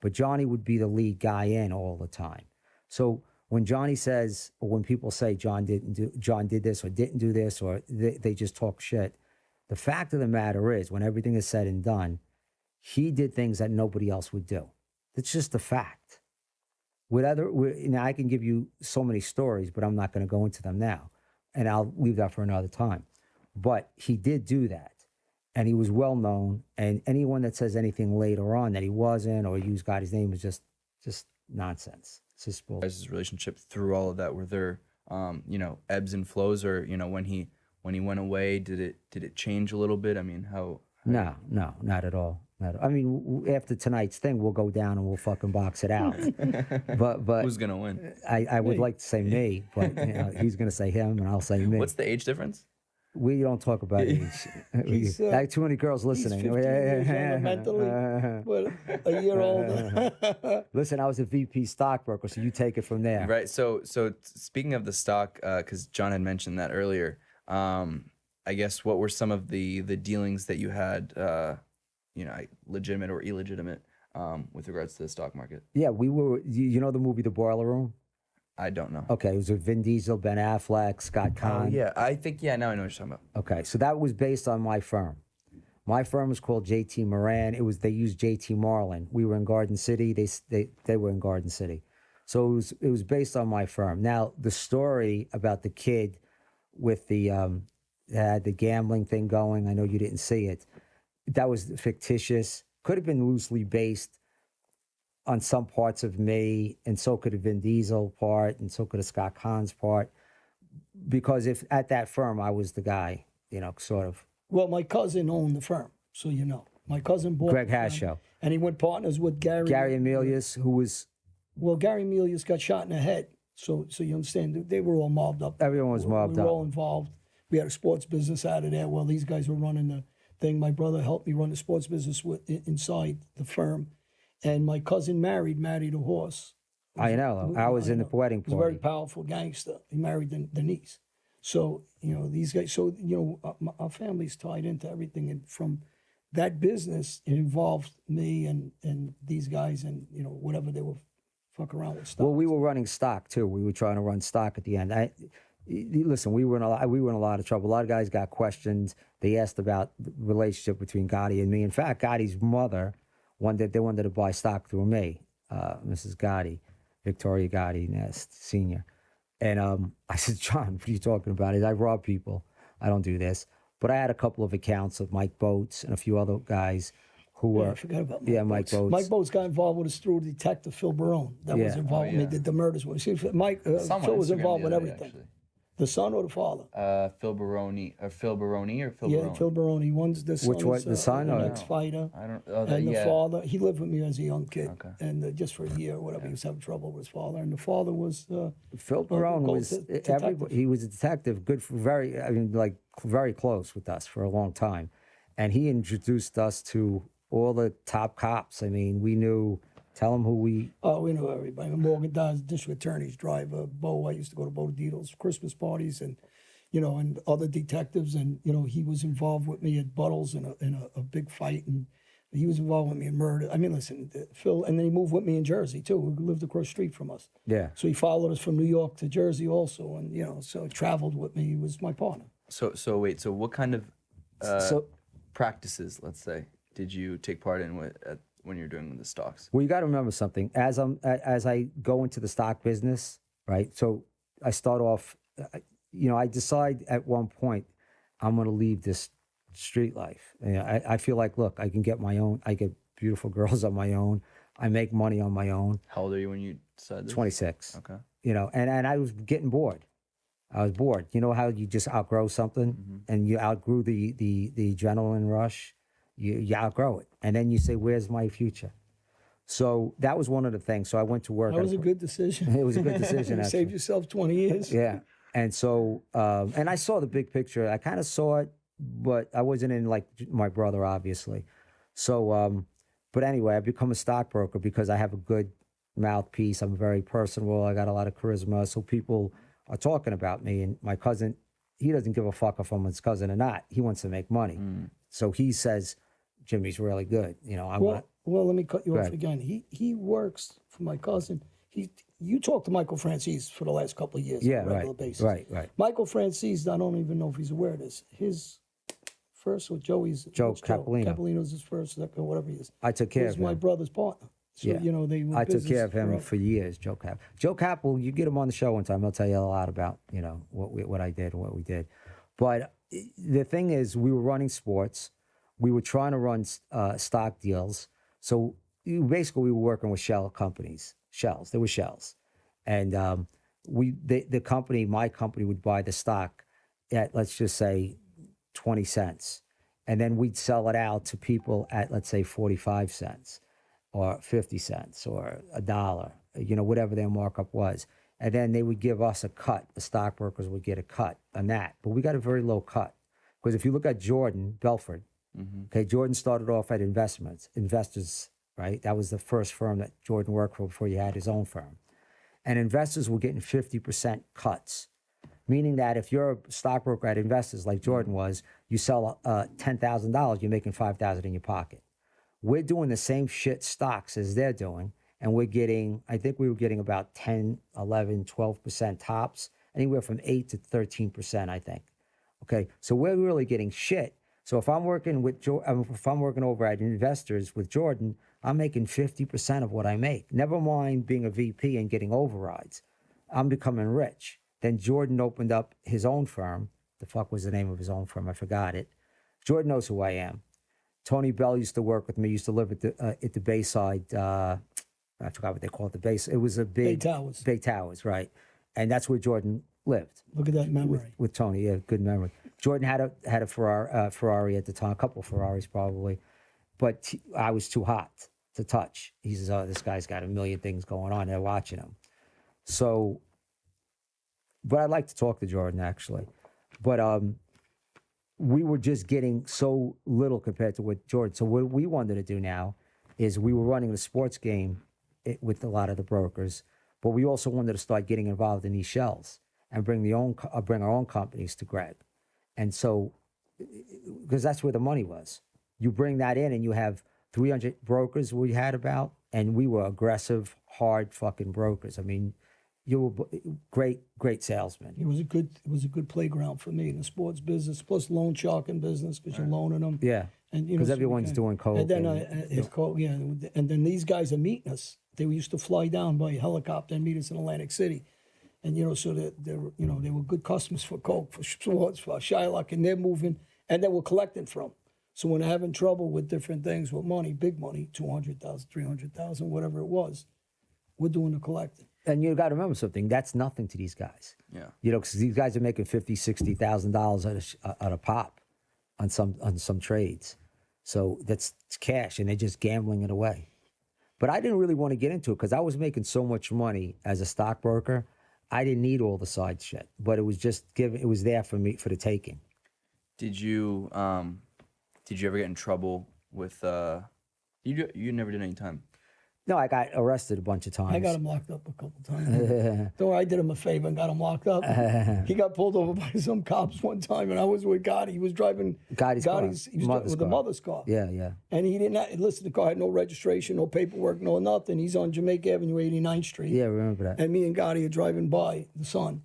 But Johnny would be the lead guy in all the time. So when Johnny says, or when people say John did this or didn't do this, or they just talk shit, the fact of the matter is, when everything is said and done, he did things that nobody else would do. It's just a fact. Now I can give you so many stories, but I'm not going to go into them now. And I'll leave that for another time. But he did do that. And he was well known. And anyone that says anything later on that he wasn't, or used God's name, is just nonsense. It's just bullshit. Guys' relationship through all of that, were there you know, ebbs and flows, or you know, when he went away, did it change a little bit? I mean, how No, not at all. I mean, after tonight's thing, we'll go down and we'll fucking box it out. but who's gonna win? I would like to say me, but you know, he's going to say him, and I'll say me. What's the age difference? We don't talk about age. He's, I have too many girls He's listening. 15 years younger mentally, but a year older. Listen, I was a VP stockbroker, so you take it from there. Right. So speaking of the stock, because John had mentioned that earlier, I guess what were some of the dealings that you had, you know, legitimate or illegitimate, with regards to the stock market? Yeah, we were. You know the movie The Boiler Room? I don't know. Okay, it was with Vin Diesel, Ben Affleck, Scott Oh, Conn. yeah, I think, yeah, now I know what you're talking about. Okay, so that was based on my firm. My firm was called JT Moran. They used JT Marlin. We were in Garden City. They were in Garden City. So it was based on my firm. Now the story about the kid with the had the gambling thing going. I know you didn't see it. That was fictitious. Could have been loosely based on some parts of me, and so could have Vin Diesel part, and so could have Scott Conn's part. Because if at that firm I was the guy, you know, sort of Well, my cousin owned the firm, so you know. My cousin bought Greg the firm, Hashow. and he went partners with Gary. Gary Emilius, who was Well, Gary Emilius got shot in the head, so you understand. They were all mobbed up. everyone was mobbed We were up. all involved. We had a sports business out of there. Well, these guys were running the thing. My brother helped me run the sports business inside the firm, and my cousin married a horse. I know. I was in the wedding He's a very party. powerful gangster. He married the niece. So, you know, these guys, so, you know, our family's tied into everything. And from that business, it involved me and these guys and, you know, whatever they were fuck around with stuff. Well, we were running stock too. We were trying to run stock at the end. Listen, we were in a lot of trouble. A lot of guys got questions. They asked about the relationship between Gotti and me. In fact, Gotti's mother they wanted to buy stock through me, Mrs. Gotti, Victoria Gotti Nest Senior. And I said, John, what are you talking about? I rob people. I don't do this. But I had a couple of accounts of Mike Boats and a few other guys who were. I forgot about Mike Boats. Mike Boats got involved with us through Detective Phil Barone. That was Yeah. involved with me, the murders. See, Mike, Phil was involved with everything. The son or the father? Phil Baroni or Phil Baroni. Yeah, Phil Barone. One's the son. Which was the son an or- ex-fighter. I don't. And the father, he lived with me as a young kid, Okay. and just for a year or whatever, he was having trouble with his father. And the father was Phil Barone gold was detective. he was a detective, good for very close with us for a long time, and he introduced us to all the top cops. I mean, we knew. Tell them who we. Oh, we know everybody. Morgan Dodds, district attorney's driver. Bo, I used to go to Bo Dito's Christmas parties, and you know, and other detectives, and you know, he was involved with me at Buttles in a big fight, and he was involved with me in murder. I mean, listen, Phil, and then he moved with me in Jersey too. He lived across the street from us. Yeah. So he followed us from New York to Jersey also, and you know, so traveled with me. He was my partner. So wait. So what kind of So practices, let's say, did you take part in when you're doing the stocks? well, you got to remember something. As I go into the stock business, right? So I start off. I decide at one point I'm going to leave this street life. I feel like, look, I can get my own. I get beautiful girls on my own. I make money on my own. How old are you when you decided this? 26. Okay. And I was getting bored. I was bored. You know how you just outgrow something, and you outgrew the adrenaline rush. You outgrow it, and then you say, "Where's my future?" So that was one of the things. So I went to work. That was a good decision. It was a good decision. You actually. saved yourself 20 years. Yeah. And so, and I saw the big picture. I kind of saw it, but I wasn't in like my brother, obviously. So, but anyway, I become a stockbroker because I have a good mouthpiece. I'm very personable. I got a lot of charisma. So people are talking about me. And my cousin, he doesn't give a fuck if I'm his cousin or not. He wants to make money. So he says, Jimmy's really good. You know, Well, let me cut you off ahead. again. He works for my cousin. You talked to Michael Francis for the last couple of years Yeah, on a regular right, basis. right. Michael Francis, I don't even know if he's aware of this. His first or Joey's Joe what's Capolino. Capolino's his first, second, whatever he is. I took care He's of my him. brother's partner. So Yeah. you know they were I took care of business him forever. for years, Joe Cap. Joe Capel, you get him on the show one time, he'll tell you a lot about, what I did and what we did. But the thing is, we were running sports. We were trying to run stock deals. So basically, we were working with shell companies. Shells. There were shells. And the company, my company, would buy the stock at, let's just say, 20 cents. And then we'd sell it out to people at, let's say, 45 cents or 50 cents or $1, whatever their markup was. And then they would give us a cut. The stockbrokers would get a cut on that. But we got a very low cut. Because if you look at Jordan Belford, okay, Jordan started off at Investors, right? That was the first firm that Jordan worked for before he had his own firm. And investors were getting 50% cuts, meaning that if you're a stockbroker at Investors like Jordan was, you sell $10,000, you're making $5,000 in your pocket. We're doing the same shit stocks as they're doing, and I think we were getting about 10, 11, 12% tops, anywhere from 8 to 13%, I think. Okay, so we're really getting shit. So if I'm working if I'm working over at Investors with Jordan, I'm making 50% of what I make. Never mind being a VP and getting overrides. I'm becoming rich. Then Jordan opened up his own firm. The fuck was the name of his own firm? I forgot it. Jordan knows who I am. Tony Bell used to work with me. Used to live at the Bayside. I forgot what they call it. The base. It was a big Bay Towers. Bay Towers, right? And that's where Jordan lived Look at that memory. with Tony. Yeah, good memory. Jordan had a Ferrari at the time, a couple of Ferraris probably, but I was too hot to touch. He says, "Oh, this guy's got a million things going on. They're watching him." So, but I'd like to talk to Jordan actually, but we were just getting so little compared to what Jordan. So what we wanted to do now is we were running the sports game with a lot of the brokers, but we also wanted to start getting involved in these shells and bring our own companies to Greg. And so, because that's where the money was. You bring that in and you have 300 brokers we had about, and we were aggressive, hard fucking brokers. I mean, you were great salesmen. It was a good playground for me in the sports business, plus loan sharking business because you're loaning them. Yeah, and because everyone's doing coke. And then and then these guys are meeting us. They used to fly down by helicopter and meet us in Atlantic City, and so they were good customers for coke, for sports, for Shylock, and they're moving and they were collecting from. So when they're having trouble with different things with money, big money, 200,000, 300,000, whatever it was, we're doing the collecting. And you got to remember something. That's nothing to these guys. Yeah. Because these guys are making $50,000, $60,000 at a pop on some trades. So that's cash, and they're just gambling it away. But I didn't really want to get into it because I was making so much money as a stockbroker. I didn't need all the side shit, but it was just it was there for me for the taking. Did you ever get in trouble with you never did any time? No, I got arrested a bunch of times. I got him locked up a couple times. Though I did him a favor and got him locked up. He got pulled over by some cops one time, and I was with Gotti. He was driving Gotti's car. He was with the mother's car. Yeah. And he didn't listen. The car had no registration, no paperwork, no nothing. He's on Jamaica Avenue, 89th Street. Yeah, I remember that. And me and Gotti are driving by the son,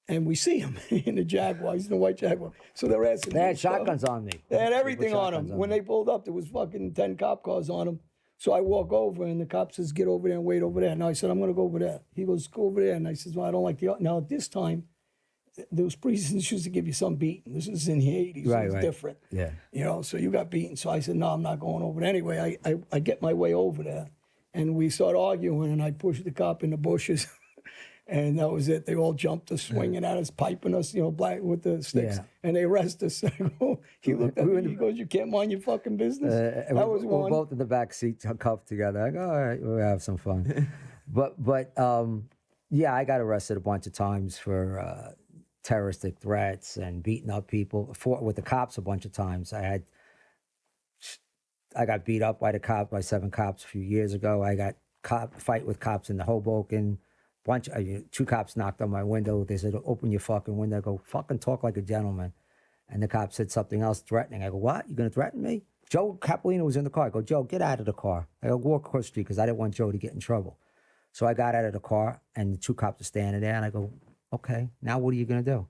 and we see him in the Jaguar. He's in the white Jaguar. So they're asking. They had shotguns on me. They had everything on him. When they pulled up, there was fucking 10 cop cars on him. So I walk over, and the cop says, "Get over there and wait over there." And I said, "I'm going to go over there." He goes, "Go over there." And I said, "Well, I don't like the..." Now, this time, those prisons used to give you some beating. This is in the 80s. So it's different. Yeah. So you got beaten. So I said, "No, I'm not going over there." Anyway, I get my way over there, and we start arguing, and I push the cop in the bushes. And that was it. They all jumped us, swinging at us, piping us, black with the sticks. Yeah. And they arrested us. He looked at me, he goes, "You can't mind your fucking business." That was one. We're both in the back seat, cuffed together. I go, "All right, we'll have some fun." but yeah, I got arrested a bunch of times for terroristic threats and beating up people. Fought with the cops a bunch of times. I got beat up by 7 cops a few years ago. I got fight with cops in the Hoboken. Two cops knocked on my window. They said, "Open your fucking window." I go, "Fucking talk like a gentleman." And the cop said something else threatening. I go, "What? You gonna threaten me?" Joe Capolino was in the car. I go, "Joe, get out of the car." I go, "Walk across the street," because I didn't want Joe to get in trouble. So I got out of the car, and the 2 cops were standing there, and I go, "Okay, now what are you gonna do?"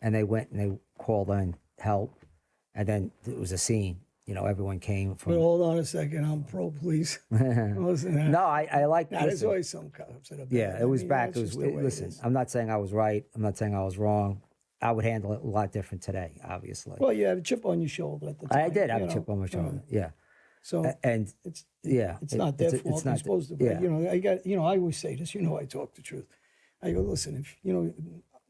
And they went and they called in help, and then it was a scene. Everyone came from. But hold on a second, I'm pro police. Listen, No, I like. there's always some cops that are bad. Yeah, it was back. That's just the way it Listen, is. I'm not saying I was right. I'm not saying I was wrong. I would handle it a lot different today, obviously. Well, you have a chip on your shoulder at the time. I did have a chip on my shoulder. Yeah. So And it's it's not their fault. It's They're not. supposed to be. Yeah. I always say this. I talk the truth. I go, listen, if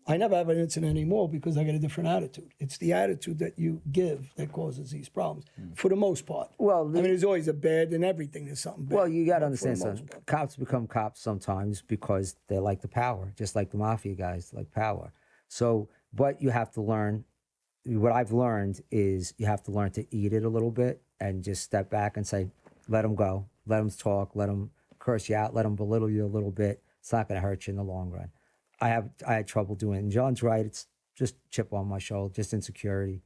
I never have an incident anymore because I got a different attitude. It's the attitude that you give that causes these problems, for the most part. Well, there's always a bad in everything. There's something bad. Well, you got to but understand for the most something. part. Cops become cops sometimes because they like the power, just like the mafia guys like power. So, but you have to learn. What I've learned is you have to learn to eat it a little bit and just step back and say, let them go, let them talk, let them curse you out, let them belittle you a little bit. It's not going to hurt you in the long run. I had trouble doing it. And John's right. It's just chip on my shoulder, just insecurity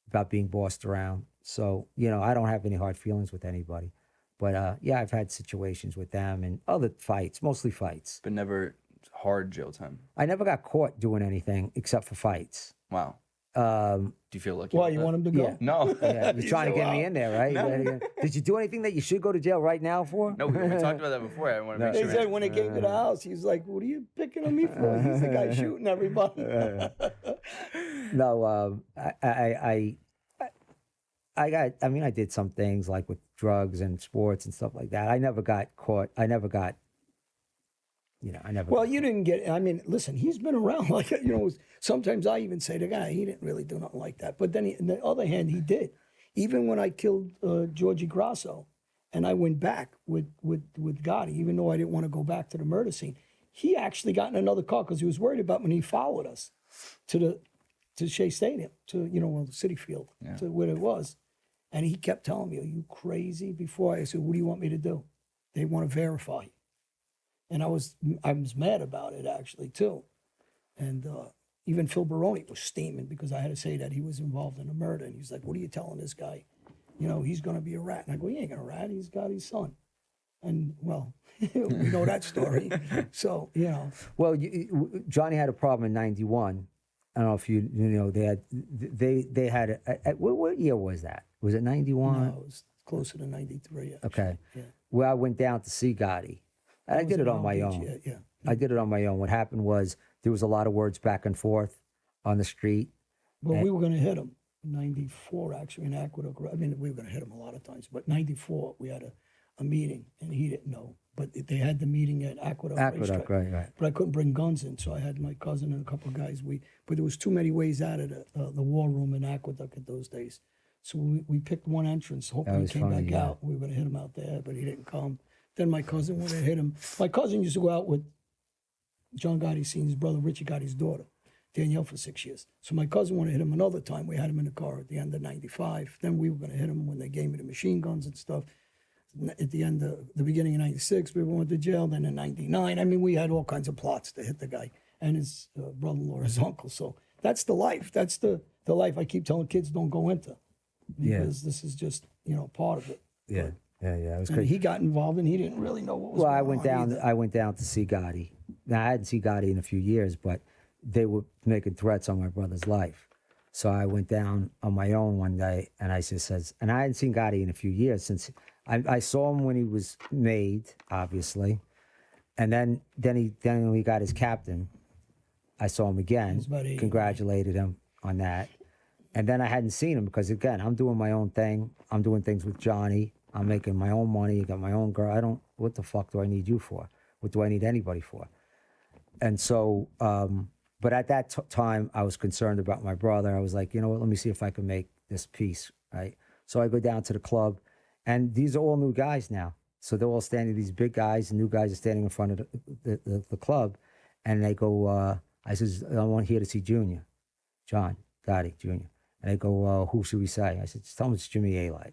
about being bossed around. So, I don't have any hard feelings with anybody. But, yeah, I've had situations with them and other fights, mostly fights. But never hard jail time. I never got caught doing anything except for fights. Wow. Do you feel lucky? Why, about you that? want him to go? Yeah. No. Yeah, you're trying to get me in there, right? No. Did you do anything that you should go to jail right now for? No, we talked about that before. I want to make They sure. said when they gave you the house, he's like, "What are you picking on me for?" He's the guy shooting everybody. No, I did some things like with drugs and sports and stuff like that. I never got caught. I never got I never. Well, you didn't get. I mean, listen, he's been around. Like sometimes I even say to the guy, he didn't really do nothing like that. But then, on the other hand, he did. Even when I killed Georgie Grasso, and I went back with Gotti, even though I didn't want to go back to the murder scene, he actually got in another car because he was worried about when he followed us to Shea Stadium, to the City Field, to where it was, and he kept telling me, "Are you crazy?" Before I said, "What do you want me to do?" They want to verify. And I was mad about it actually too, and even Phil Baroni was steaming because I had to say that he was involved in a murder, and he's like, "What are you telling this guy? He's going to be a rat." And I go, "He ain't gonna rat. He's got his son." And well, we know that story. So Well, Johnny had a problem in '91. I don't know if they had what year was that? Was it '91? No, it was closer to '93. Okay. Yeah. Well, I went down to see Gotti. I did it on my own. Yeah. I did it on my own. What happened was there was a lot of words back and forth on the street. Well, we were going to hit him. 94, actually, in Aqueduct. I mean, we were going to hit him a lot of times, but 94, we had a meeting, and he didn't know. But they had the meeting at Aqueduct Racetrack. Right. But I couldn't bring guns in, so I had my cousin and a couple of guys. But there was too many ways out of the war room in Aqueduct at those days. So we picked one entrance, hoping he came back out. We were going to hit him out there, but he didn't come. Then my cousin wanted to hit him. My cousin used to go out with John Gotti's senior's brother, Richie Gotti's daughter, Danielle, for 6 years. So my cousin wanted to hit him another time. We had him in the car at the end of '95. Then we were going to hit him when they gave me the machine guns and stuff. At the beginning of '96, we went to jail. Then in '99, I mean, we had all kinds of plots to hit the guy and his brother-in-law, his uncle. So that's the life. That's the life I keep telling kids don't go into, because this is just part of it. Yeah. It was And crazy. he got involved, and he didn't really know what was Well, going I on. went down to see Gotti. Now I hadn't seen Gotti in a few years, but they were making threats on my brother's life. So I went down on my own one day, and I just says, and I hadn't seen Gotti in a few years since I saw him when he was made, obviously, and then when he got his captain, I saw him again, His buddy. congratulated him on that, and then I hadn't seen him because again I'm doing my own thing. I'm doing things with Johnny. I'm making my own money. I got my own girl. What the fuck do I need you for? What do I need anybody for? And so, but at that time, I was concerned about my brother. I was like, you know what? Let me see if I can make this peace, right? So I go down to the club, and these are all new guys now. So they're all standing, these big guys, and new guys are standing in front of the club, and they go, I says, I want here to see Junior, John Gotti, Jr. And they go, who should we say? I said, just tell them it's Jimmy Alite.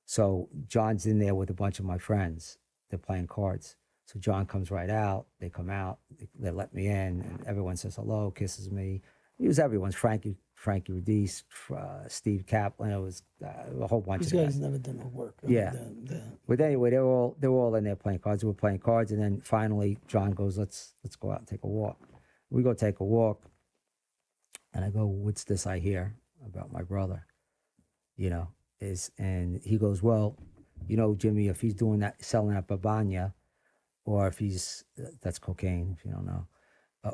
So John's in there with a bunch of my friends. They're playing cards. So John comes right out. They come out. They let me in, and everyone says hello, kisses me. It was everyone's. Frankie Radice, Steve Kaplan. It was a whole bunch These of guys guys. never did no work. Yeah. But anyway, they were all in there playing cards. We were playing cards, and then finally John goes, "Let's go out and take a walk." We go take a walk, and I go, "What's this I hear about my brother?" And he goes, "Well, Jimmy, if he's doing that, selling that babanya, or if he's that's cocaine, if you don't know,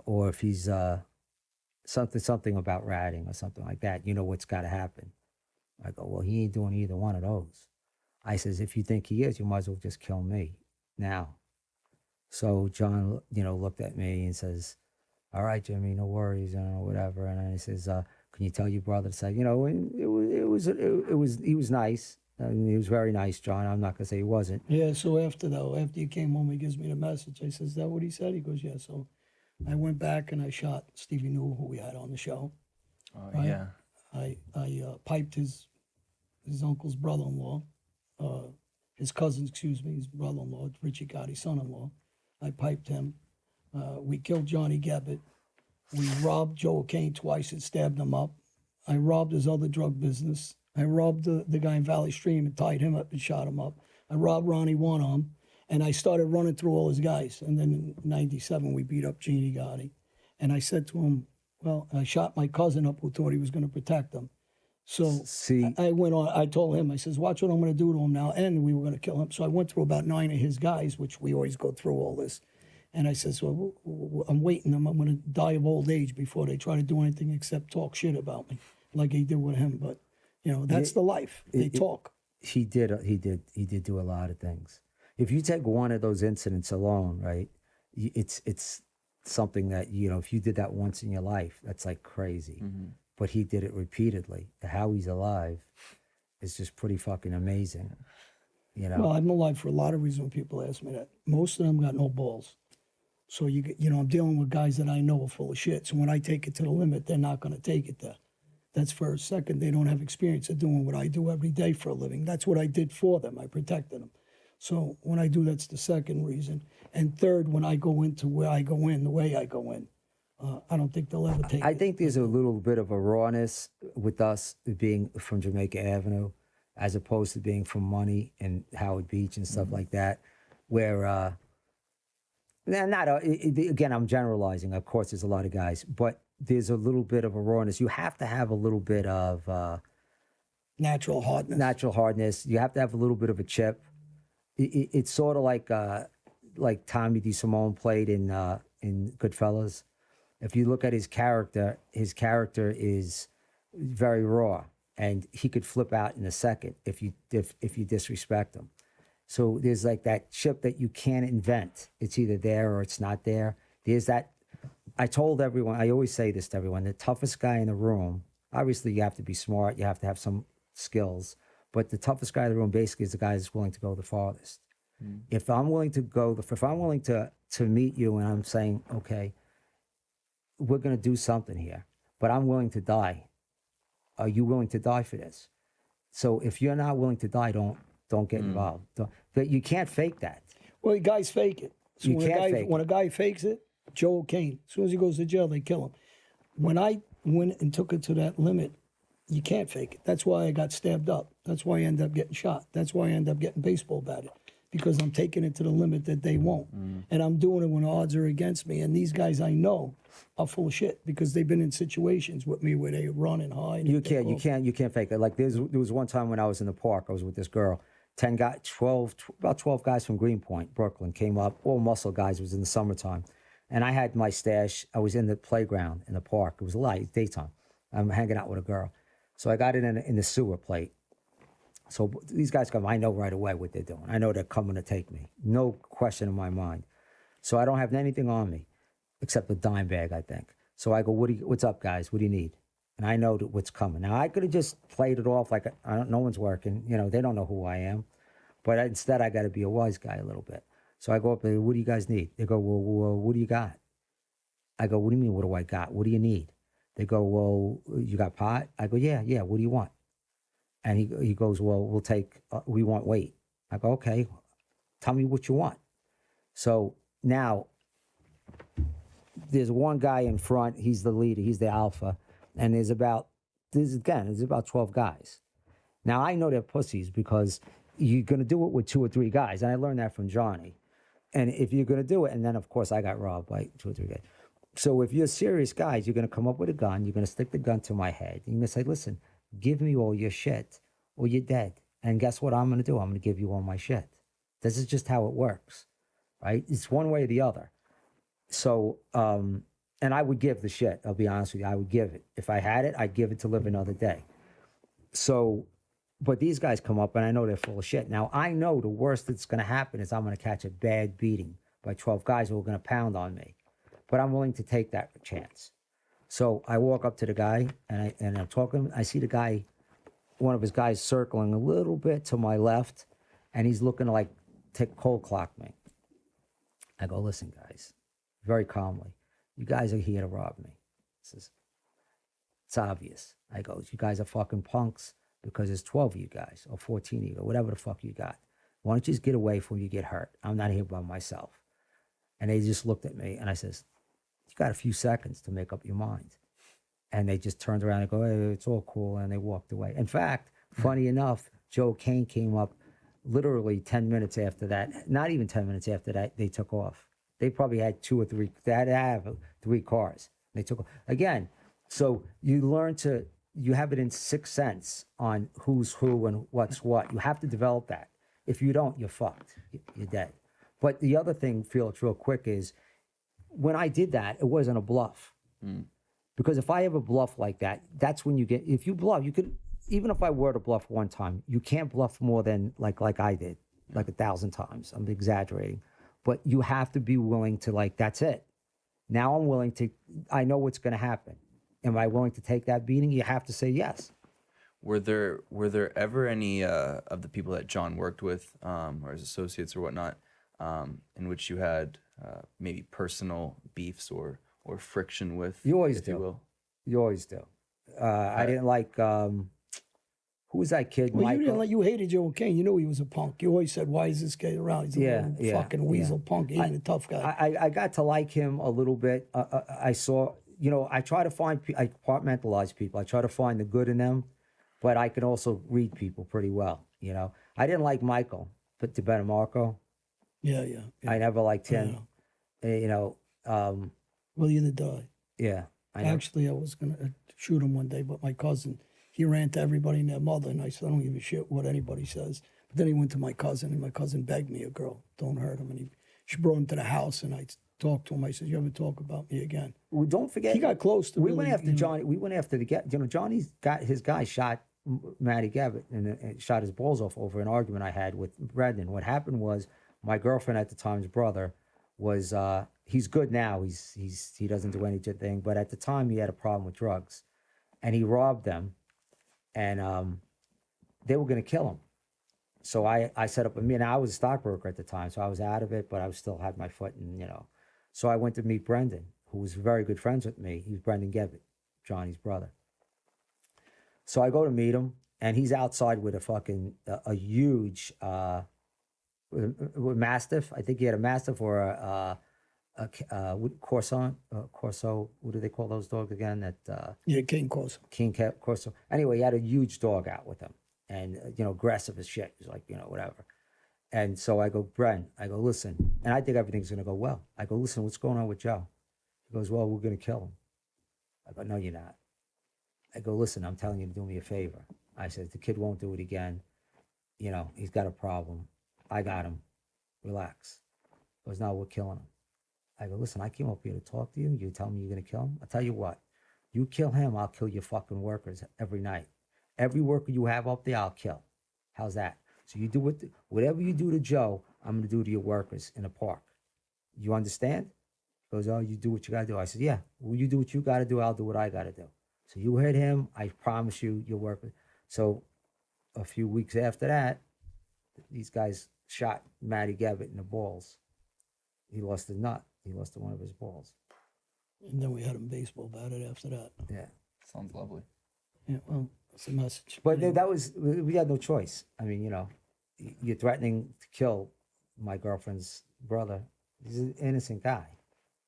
or if he's something about ratting or something like that, what's got to happen." I go, "Well, he ain't doing either one of those." I says, "If you think he is, you might as well just kill me now." So John, looked at me and says, "All right, Jimmy, no worries, whatever." And he says, "Can you tell your brother to say, and he was nice. I mean, he was very nice, John. I'm not gonna say he wasn't." Yeah, so after you came home, he gives me the message. I says, "Is that what he said?" He goes, "Yeah." So I went back and I shot Stevie Newell, who we had on the show. Oh, Right? yeah. I piped his uncle's brother-in-law, his cousin, his brother-in-law, Richie Gotti's son-in-law. I piped him. We killed Johnny Gebbett. We robbed Joe O'Kane twice and stabbed him up. I robbed his other drug business. I robbed the guy in Valley Stream and tied him up and shot him up. I robbed Ronnie One Arm, and I started running through all his guys. And then in '97, we beat up Jeannie Gotti. And I said to him, well, I shot my cousin up who thought he was going to protect him. So See, I went on, I told him, I says, watch what I'm going to do to him now. And we were going to kill him. So I went through about 9 of his guys, which we always go through all this. And I says, well, I'm waiting. I'm going to die of old age before they try to do anything except talk shit about me, like he did with him. But, that's the life. They talk. he did do a lot of things. If you take one of those incidents alone, right, it's something that, you know, if you did that once in your life, that's like crazy. But he did it repeatedly. How he's alive is just pretty fucking amazing. You know. Well, I'm alive for a lot of reasons when people ask me that. Most of them got no balls. So I'm dealing with guys that I know are full of shit. So when I take it to the limit, they're not going to take it there. That's first. Second, they don't have experience of doing what I do every day for a living. That's what I did for them. I protected them. So when I do, that's the second reason. And third, when I go into where I go in, the way I go in, I don't think they'll ever take I it. think there's a little bit of a rawness with us being from Jamaica Avenue, as opposed to being from Money and Howard Beach and stuff like that, where again, I'm generalizing. Of course, there's a lot of guys, but there's a little bit of a rawness. You have to have a little bit of Natural hardness. natural hardness. You have to have a little bit of a chip. It's sort of like Tommy DeSimone played in Goodfellas. If you look at his character is very raw, and he could flip out in a second if you disrespect him. So there's like that chip that you can't invent. It's either there or it's not there. There's that. I told everyone, I always say this to everyone, the toughest guy in the room, obviously you have to be smart, you have to have some skills, but the toughest guy in the room basically is the guy that's willing to go the farthest. If I'm willing to meet you and I'm saying, okay, we're going to do something here, but I'm willing to die. Are you willing to die for this? So if you're not willing to die, don't get involved. But you can't fake that. Well, guys fake it. So You can't fake when a guy fakes it, Joe Kane, as soon as he goes to jail, they kill him. When I went and took it to that limit, you can't fake it. That's why I got stabbed up. That's why I end up getting shot. That's why I end up getting baseball batted, because I'm taking it to the limit that they won't. And I'm doing it when odds are against me. And these guys I know are full of shit because they've been in situations with me where they run and hide. You can't fake it. Like there was one time when I was in the park, I was with this girl. 12 guys from Greenpoint, Brooklyn, came up. All muscle guys. It was in the summertime, and I had my stash. I was in the playground in the park. It was light, daytime. I'm hanging out with a girl, so I got it in the sewer plate. So these guys come. I know right away what they're doing. I know they're coming to take me. No question in my mind. So I don't have anything on me except a dime bag, I think. So I go, what's up, guys? What do you need? And I know what's coming. Now, I could have just played it off like no one's working. You know, they don't know who I am. But instead, I got to be a wise guy a little bit. So I go up there, what do you guys need? They go, well, what do you got? I go, what do you mean, what do I got? What do you need? They go, well, you got pot? I go, yeah, what do you want? And he goes, well, we want weight. I go, okay, tell me what you want. So now, there's one guy in front, he's the leader, he's the alpha. And there's about 12 guys. Now, I know they're pussies because you're going to do it with 2 or 3 guys. And I learned that from Johnny. And if you're going to do it, and then, of course, I got robbed by 2 or 3 guys. So if you're serious guys, you're going to come up with a gun. You're going to stick the gun to my head. You're going to say, listen, give me all your shit or you're dead. And guess what I'm going to do? I'm going to give you all my shit. This is just how it works, right? It's one way or the other. So, and I would give the shit, I'll be honest with you. I would give it. If I had it, I'd give it to live another day. So, but these guys come up and I know they're full of shit. Now, I know the worst that's going to happen is I'm going to catch a bad beating by 12 guys who are going to pound on me. But I'm willing to take that chance. So I walk up to the guy and I'm talking. I see the guy, one of his guys circling a little bit to my left, and he's looking to like cold clock me. I go, listen, guys, very calmly. You guys are here to rob me. It's obvious. I go, you guys are fucking punks because there's 12 of you guys or 14 of you or whatever the fuck you got. Why don't you just get away before you get hurt? I'm not here by myself. And they just looked at me and I says, you got a few seconds to make up your mind. And they just turned around and go, hey, it's all cool. And they walked away. In fact, funny enough, Joe Kane came up literally 10 minutes after that. Not even 10 minutes after that, they took off. They probably had 2 or 3, they had to have 3 cars. They took off. Again, so you learn you have it in 6th sense on who's who and what's what. You have to develop that. If you don't, you're fucked. You're dead. But the other thing, Felix, real quick, is when I did that, it wasn't a bluff. Because if I ever bluff like that, that's when you get, if you bluff, you could, even if I were to bluff one time, you can't bluff more than like I did, like 1,000 times. I'm exaggerating. but you have to be willing to, like, that's it. Now I'm willing to, I know what's going to happen. Am I willing to take that beating? You have to say yes. Were there ever any of the people that John worked with, or his associates or whatnot, in which you had maybe personal beefs or friction with? You always if do. You will? You always do. I didn't like, who was that kid? Well, Michael? you didn't like, you hated Joe Kane. You knew he was a punk. You always said, "Why is this guy around? He's a little fucking weasel punk. He ain't a tough guy." I got to like him a little bit. I saw, I try to find, I compartmentalize people. I try to find the good in them, but I can also read people pretty well. I didn't like Michael, but DiBenmarco, Yeah. I never liked him. Well, you did die. Yeah. Actually, I was gonna shoot him one day, but my cousin, he ran to everybody and their mother, and I said, "I don't give a shit what anybody says." But then he went to my cousin, and my cousin begged me, "A girl, don't hurt him." And she brought him to the house, and I talked to him. I said, "You ever talk about me again?" Well, don't forget, He got close to. we really, went after Johnny. We went after the guy. Johnny's got his guy shot Matty Gavitt and shot his balls off over an argument I had with Brendan. What happened was my girlfriend at the time's brother was he's good now. He doesn't do anything, but at the time he had a problem with drugs, and he robbed them, and they were going to kill him. So I set up I was a stockbroker at the time, so I was out of it, but I still had my foot in. So I went to meet Brendan, who was very good friends with me. He was Brendan Gavitt, Johnny's brother. So I go to meet him, and he's outside with a huge Mastiff. I think he had a Mastiff or a Corso. Corso. What do they call those dogs again? King Corso. King Corso. Anyway, he had a huge dog out with him, and aggressive as shit. He's like, whatever. And so I go, Bren, listen, and I think everything's gonna go well. I go, listen, what's going on with Joe? He goes, well, we're gonna kill him. I go, no, you're not. I go, listen, I'm telling you to do me a favor. I said, the kid won't do it again. He's got a problem. I got him. Relax. He goes, no, we're killing him. I go, listen, I came up here to talk to you. You tell me you're going to kill him? I'll tell you what. You kill him, I'll kill your fucking workers every night. Every worker you have up there, I'll kill. How's that? So you do whatever you do to Joe, I'm going to do to your workers in the park. You understand? He goes, oh, you do what you got to do. I said, yeah. Well, you do what you got to do. I'll do what I got to do. So you hit him. I promise you, you'll work. So a few weeks after that, these guys shot Matty Gavitt in the balls. He lost his nut. He lost one of his balls. And then we had him baseball batted after that. Yeah. Sounds lovely. Yeah, well, that's a message. But we had no choice. I mean, you're threatening to kill my girlfriend's brother. He's an innocent guy.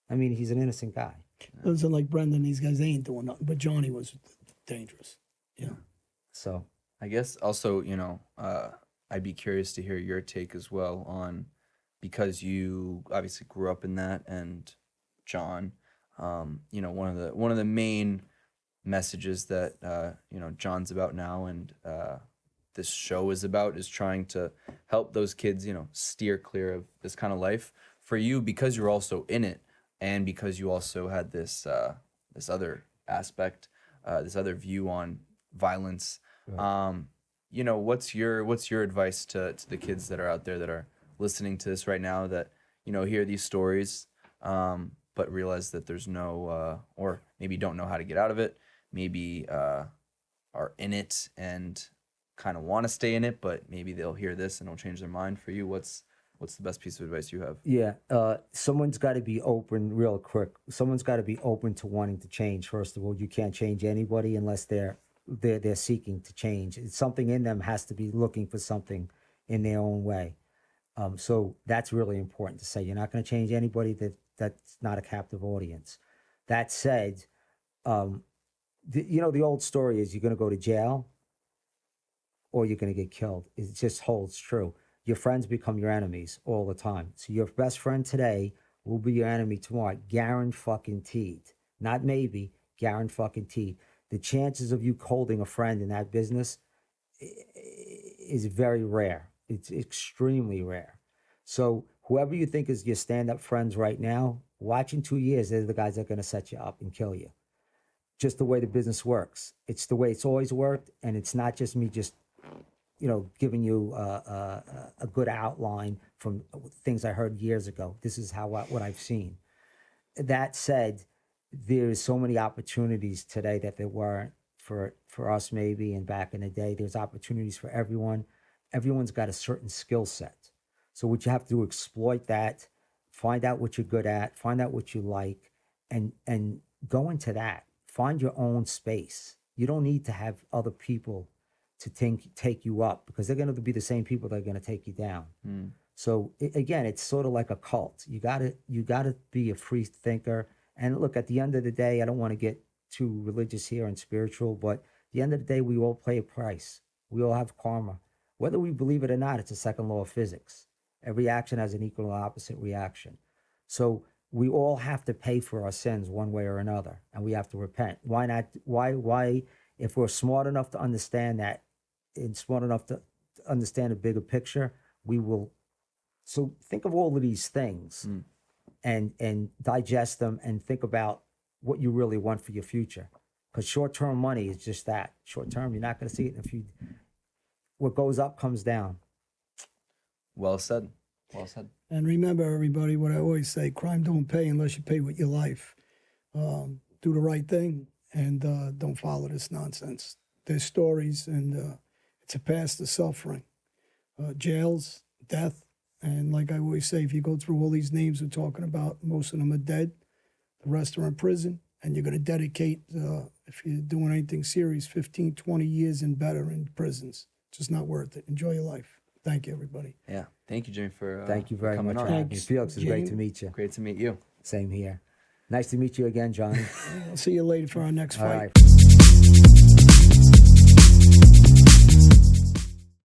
I mean, he's an innocent guy. It wasn't like Brendan, these guys, they ain't doing nothing. But Johnny was dangerous. Yeah. So I guess also, I'd be curious to hear your take as well on, because you obviously grew up in that, and John, one of the main messages that John's about now, and this show is about, is trying to help those kids steer clear of this kind of life. For you, because you're also in it, and because you also had this this other aspect, this other view on violence, right. What's your advice to the kids that are out there that are listening to this right now, that hear these stories, but realize that there's no or maybe don't know how to get out of it, maybe are in it and kind of want to stay in it, but maybe they'll hear this and it'll change their mind. For you, what's the best piece of advice you have? Yeah, someone's got to be open, real quick. Someone's got to be open to wanting to change. First of all, you can't change anybody unless they're seeking to change. It's something in them has to be looking for something in their own way. So that's really important to say. You're not going to change anybody that's not a captive audience. That said, the old story is you're going to go to jail or you're going to get killed. It just holds true. Your friends become your enemies all the time. So your best friend today will be your enemy tomorrow. Guaranteed. Not maybe, guaranteed. The chances of you holding a friend in that business is very rare. It's extremely rare. So whoever you think is your stand-up friends right now, watch in 2 years, they're the guys that are going to set you up and kill you. Just the way the business works. It's the way it's always worked, and it's not just me just giving you a good outline from things I heard years ago. This is what I've seen. That said, there's so many opportunities today that there weren't for us maybe, and back in the day. There's opportunities for everyone. Everyone's got a certain skill set. So what you have to do, exploit that, find out what you're good at, find out what you like, and go into that. Find your own space. You don't need to have other people to take you up, because they're going to be the same people that are going to take you down. So again, it's sort of like a cult. You gotta be a free thinker. And look, at the end of the day, I don't want to get too religious here and spiritual, but at the end of the day, we all pay a price. We all have karma. Whether we believe it or not, it's a second law of physics. Every action has an equal and opposite reaction. So we all have to pay for our sins one way or another, and we have to repent. Why not? Why, if we're smart enough to understand that, and smart enough to understand a bigger picture, we will. So think of all of these things and digest them, and think about what you really want for your future. Because short-term money is just that. Short-term, you're not going to see it in a few. What goes up comes down. Well said. Well said. And remember, everybody, what I always say: crime don't pay unless you pay with your life. Do the right thing, and don't follow this nonsense. There's stories, and it's a path to suffering, jails, death, and like I always say, if you go through all these names we're talking about, most of them are dead. The rest are in prison, and you're going to dedicate, if you're doing anything serious, 15, 20 years and better in prisons. Just not worth it. Enjoy your life. Thank you, everybody. Yeah. Thank you, Jimmy, for Thank you very coming much on. for having me. Thanks, Felix, it's great to Jamie. meet you. Great to meet you. Same here. Nice to meet you again, Johnny. I'll see you later for our next All fight. right.